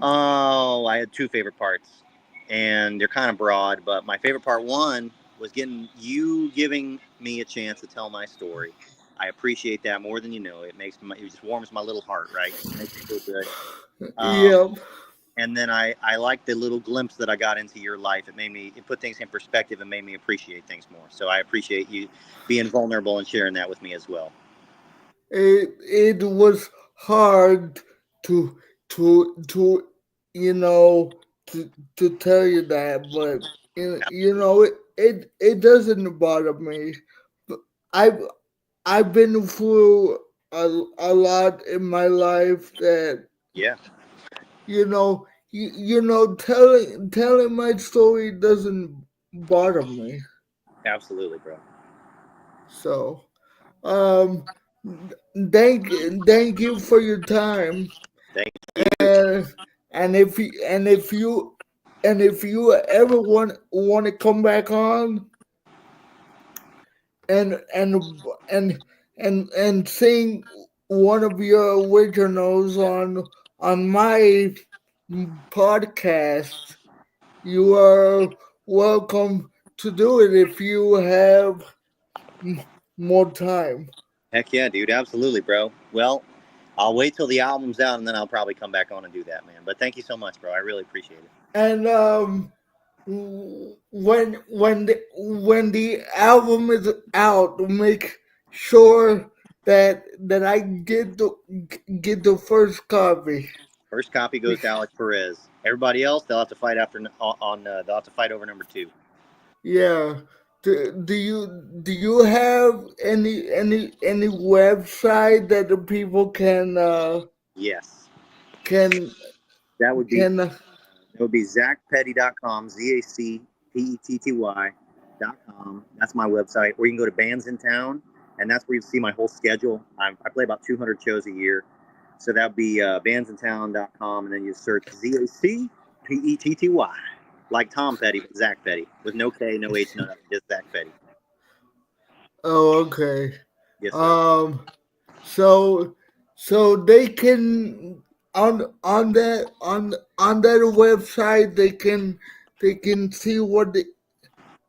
S5: Oh, I had two favorite parts, and they're kind of broad, but my favorite part one was giving me a chance to tell my story. I appreciate that more than you know. It just warms my little heart, right? It makes me feel good. Um,
S1: Yep.
S5: and then I like the little glimpse that I got into your life. It put things in perspective and made me appreciate things more. So I appreciate you being vulnerable and sharing that with me as well.
S1: It was hard to to you know to tell you that, but you know it doesn't bother me. But I've I've been through a lot in my life that
S5: Yeah,
S1: you know telling my story doesn't bother me.
S5: absolutely, bro.
S1: So um thank you for your time.
S5: Thank you.
S1: And if you and if you ever want to come back on and sing one of your originals on my podcast, you are welcome to do it if you have more time.
S5: Heck yeah, dude. Absolutely, bro. Well, I'll wait till the album's out and then I'll probably come back on and do that, man. But thank you so much, bro. I really appreciate it.
S1: And when the album is out, make sure that I get the first copy.
S5: First copy goes to Alex Perez. Everybody else, they'll have to fight after they'll have to fight over number 2.
S1: Yeah. Do you have any website that the people can
S5: Yes.
S1: can
S5: That would be
S1: can
S5: it would be zacpetty.com, ZACPETTY.com. That's my website. Or you can go to Bands in Town, and that's where you see my whole schedule. I play about 200 shows a year. So that would be bandsintown.com, and then you search ZACPETTY, like Tom Petty, but Zac Petty, with no K, no H, no nothing, just Zac Petty.
S1: Oh, okay.
S5: Yes, sir.
S1: So they can on that website they can see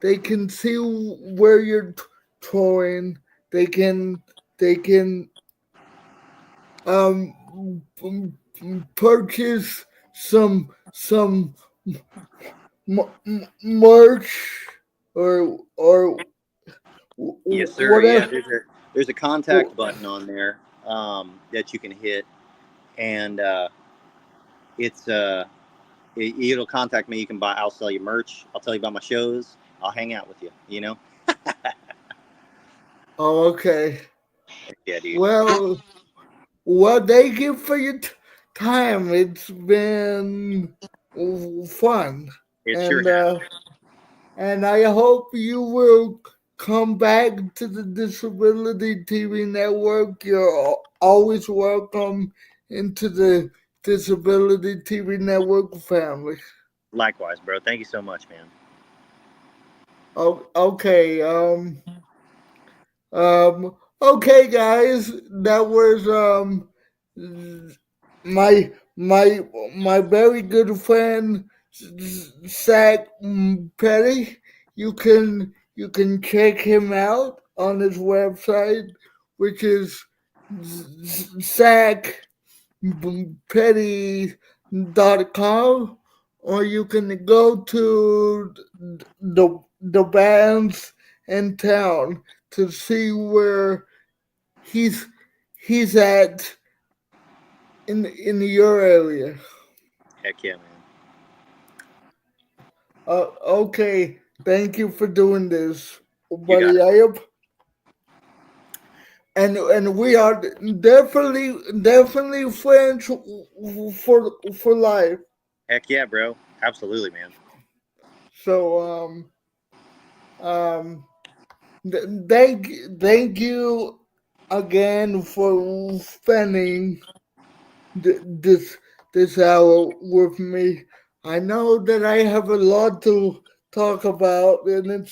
S1: they can see where you're touring. They can purchase some merch or
S5: Yes, sir.
S1: whatever.
S5: Yeah, there's a contact button on there that you can hit, and it'll contact me. You can buy. I'll sell you merch. I'll tell you about my shows. I'll hang out with you. You know.
S1: Oh, okay.
S5: Yeah, dude.
S1: Well, thank you for your time. It's been fun,
S5: It sure has.
S1: And I hope you will come back to the Disability TV Network. You're always welcome into the Disability TV Network family.
S5: Likewise, bro. Thank you so much, man.
S1: Oh, okay. Okay, guys. That was my very good friend Zac Petty. You can check him out on his website, which is ZacPetty.com, or you can go to the bands in town to see where he's at in your area.
S5: Heck yeah, man.
S1: Okay, thank you for doing this, buddy.
S5: You got it.
S1: And we are definitely friends for life.
S5: Heck yeah, bro. Absolutely, man.
S1: So thank you again for spending this hour with me. I know that I have a lot to talk about, and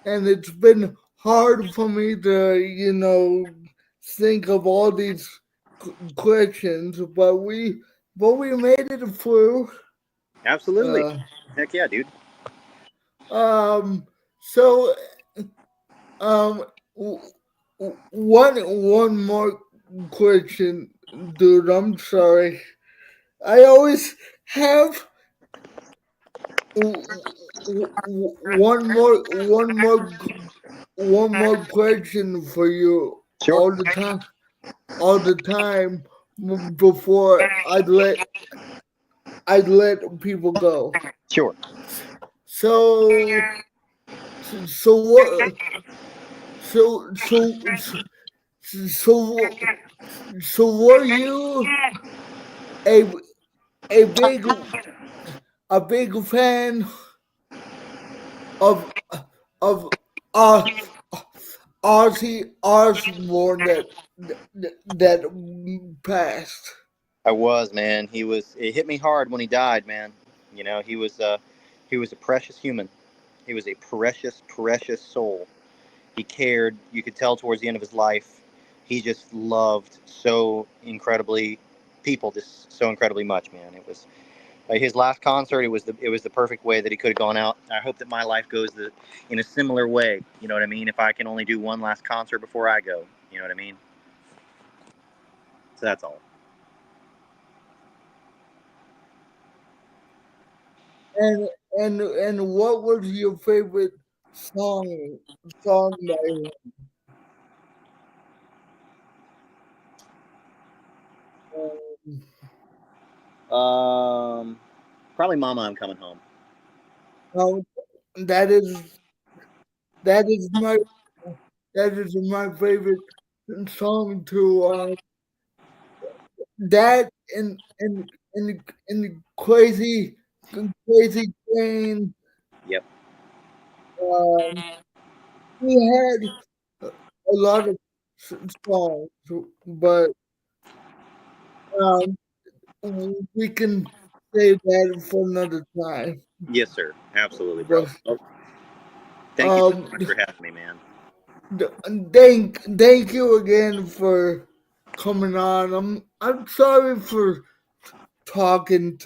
S1: it's been hard for me to think of all these questions, but we made it through.
S5: Absolutely. Heck yeah, dude.
S1: So one more question, dude. I'm sorry. I always have one more question for you.
S5: Sure.
S1: All the time before I'd let people go.
S5: Sure.
S1: So what? So were you a big fan of Ozzy Osbourne that passed?
S5: I was, man. It hit me hard when he died, man. You know, he was a precious human. He was a precious, precious soul. He cared. You could tell towards the end of his life, he just loved so incredibly people, just so incredibly much, man. It was his last concert. It was the perfect way that he could have gone out. I hope that my life goes in a similar way. You know what I mean? If I can only do one last concert before I go, you know what I mean? So that's all.
S1: And what was your favorite song by him?
S5: Probably "Mama, I'm Coming Home."
S1: Um, that is that is my favorite song to that and crazy train.
S5: Yep,
S1: Um, he had a lot of songs, but um, we can save that for another time.
S5: yes, sir, absolutely, bro.
S1: But
S5: Oh, thank you so
S1: um,
S5: much for having me, man.
S1: thank you again for coming on. I'm sorry for talking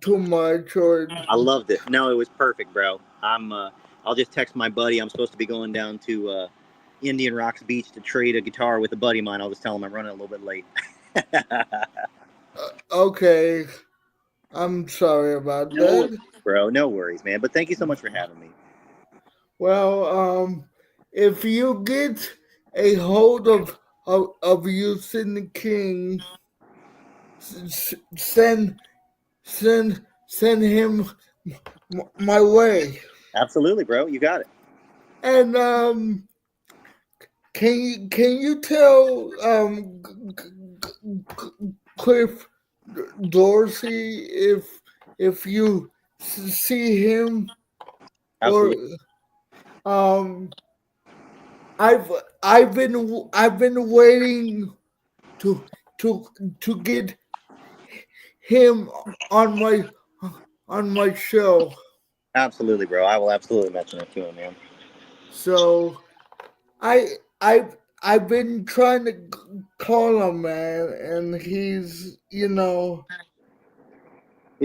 S1: too much or
S5: I loved it. No, it was perfect, bro. I'll just text my buddy. I'm supposed to be going down to Indian Rocks Beach to trade a guitar with a buddy of mine. I'll just tell him I'm running a little bit late.
S1: okay. I'm sorry about
S5: No worries,
S1: that.
S5: bro. No worries, man. But thank you so much for having me.
S1: Well, if you get a hold of Houston King, send send him my way.
S5: Absolutely, bro. You got it.
S1: And can you tell Cliff Dorsey if you see him or
S5: Absolutely.
S1: um I've been waiting to to to get him on my show.
S5: Absolutely, bro. I will absolutely mention it to him, man.
S1: So I I've been trying to call him, man, and he's
S5: He's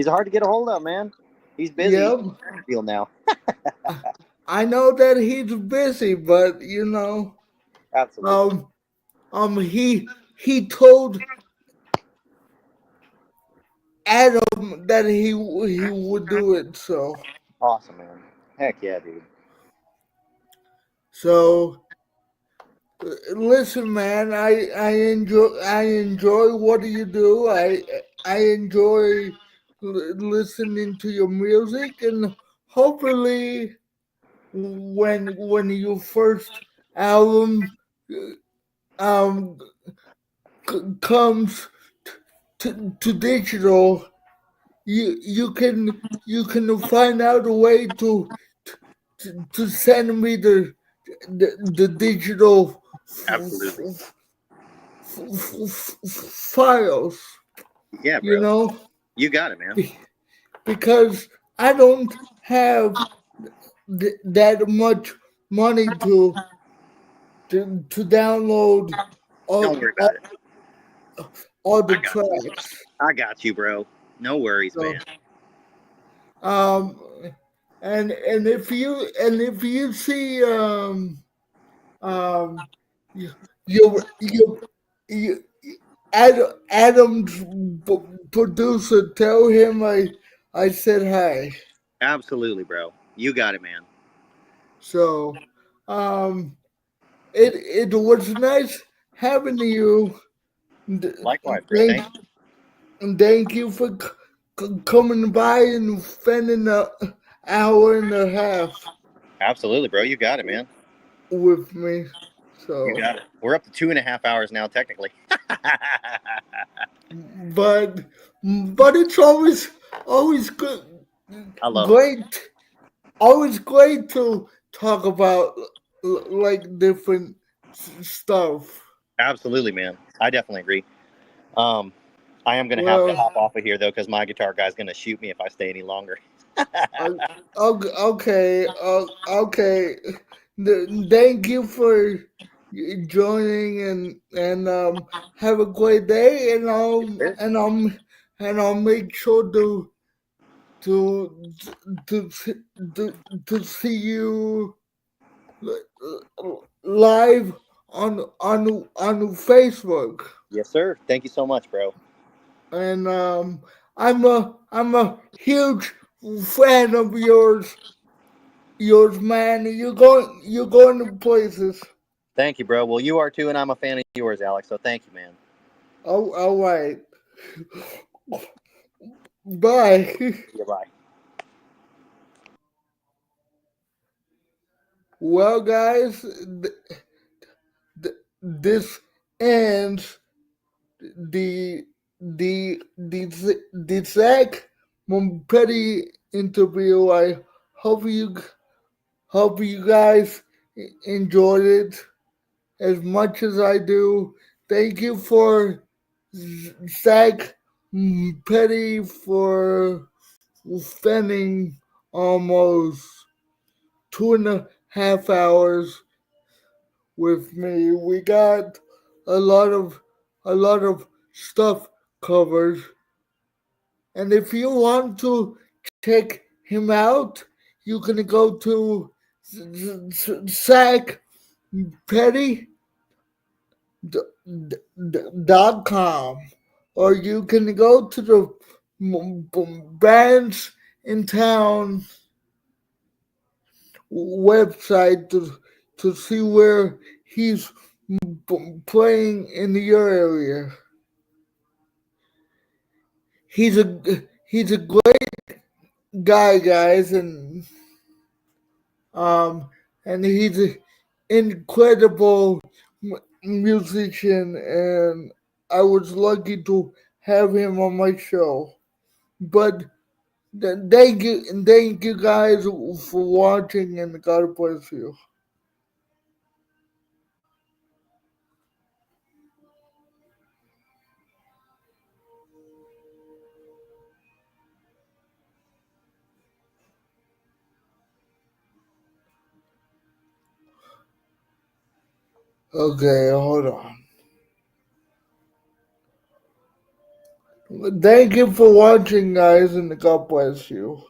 S5: hard to get a hold of, man. He's busy.
S1: yep.
S5: He's deal now.
S1: I know that he's busy, but
S5: Absolutely.
S1: um he told Adam that he would do it,
S5: Awesome, man. Heck yeah, dude.
S1: so listen, man. I enjoy what you do. I enjoy listening to your music, and hopefully, when your first album um comes to digital, you can find out a way to send me the digital
S5: Absolutely.
S1: files,
S5: Yeah,
S1: you
S5: bro.
S1: know,
S5: You got it, man.
S1: because I don't have that much money to download
S5: Don't
S1: all,
S5: worry
S1: all,
S5: about it.
S1: all
S5: I
S1: the
S5: got you.
S1: tracks.
S5: I got you, bro. No worries,
S1: So
S5: man.
S1: um and if you see um you you Adam's producer, tell him I said hi.
S5: Absolutely, bro. You got it, man.
S1: So um it was nice having you.
S5: Likewise, bro.
S1: Thank
S5: Thank you.
S1: thank you for coming by and spending an hour and a half
S5: Absolutely, bro. You got it, man.
S1: with me.
S5: You
S1: So,
S5: got it. We're up to 2.5 hours now, technically.
S1: but it's always good,
S5: I love it.
S1: great, always great to talk about like different stuff.
S5: Absolutely, man. I definitely agree. Um, I am going to have to hop off of here, though, because my guitar guy's going to shoot me if I stay any longer.
S1: Okay. Thank you for joining and have a great day. And I'll make sure to to to see you live on Facebook.
S5: Yes, sir. Thank you so much, bro.
S1: And I'm a huge fan of yours, man. You're going to places.
S5: Thank you, bro. Well, you are too, and I'm a fan of yours, Alex. So thank you, man.
S1: Oh, all right. Bye.
S5: Goodbye.
S1: Well, guys, this ends the the Zac Petty interview. I hope you guys enjoyed it as much as I do. Thank you for Zac Petty for spending almost 2.5 hours with me. We got a lot of stuff covered. And if you want to check him out, you can go to ZacPetty.com, or you can go to the bands in town website to see where he's playing in your area. He's a great guy, guys, and he's an incredible musician, and I was lucky to have him on my show. But thank you guys for watching, and God bless you. Okay, hold on. Thank you for watching, guys, and God bless you.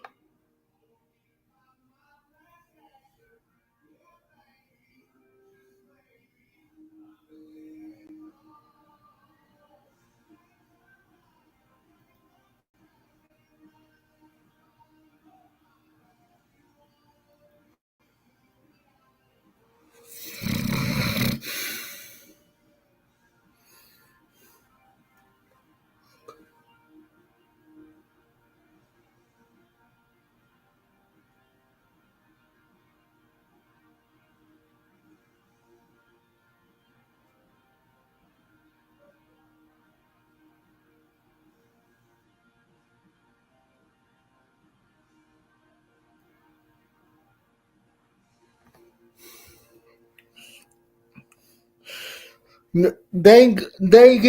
S1: Thank thank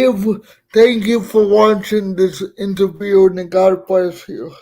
S1: you for watching this interview, and God bless you.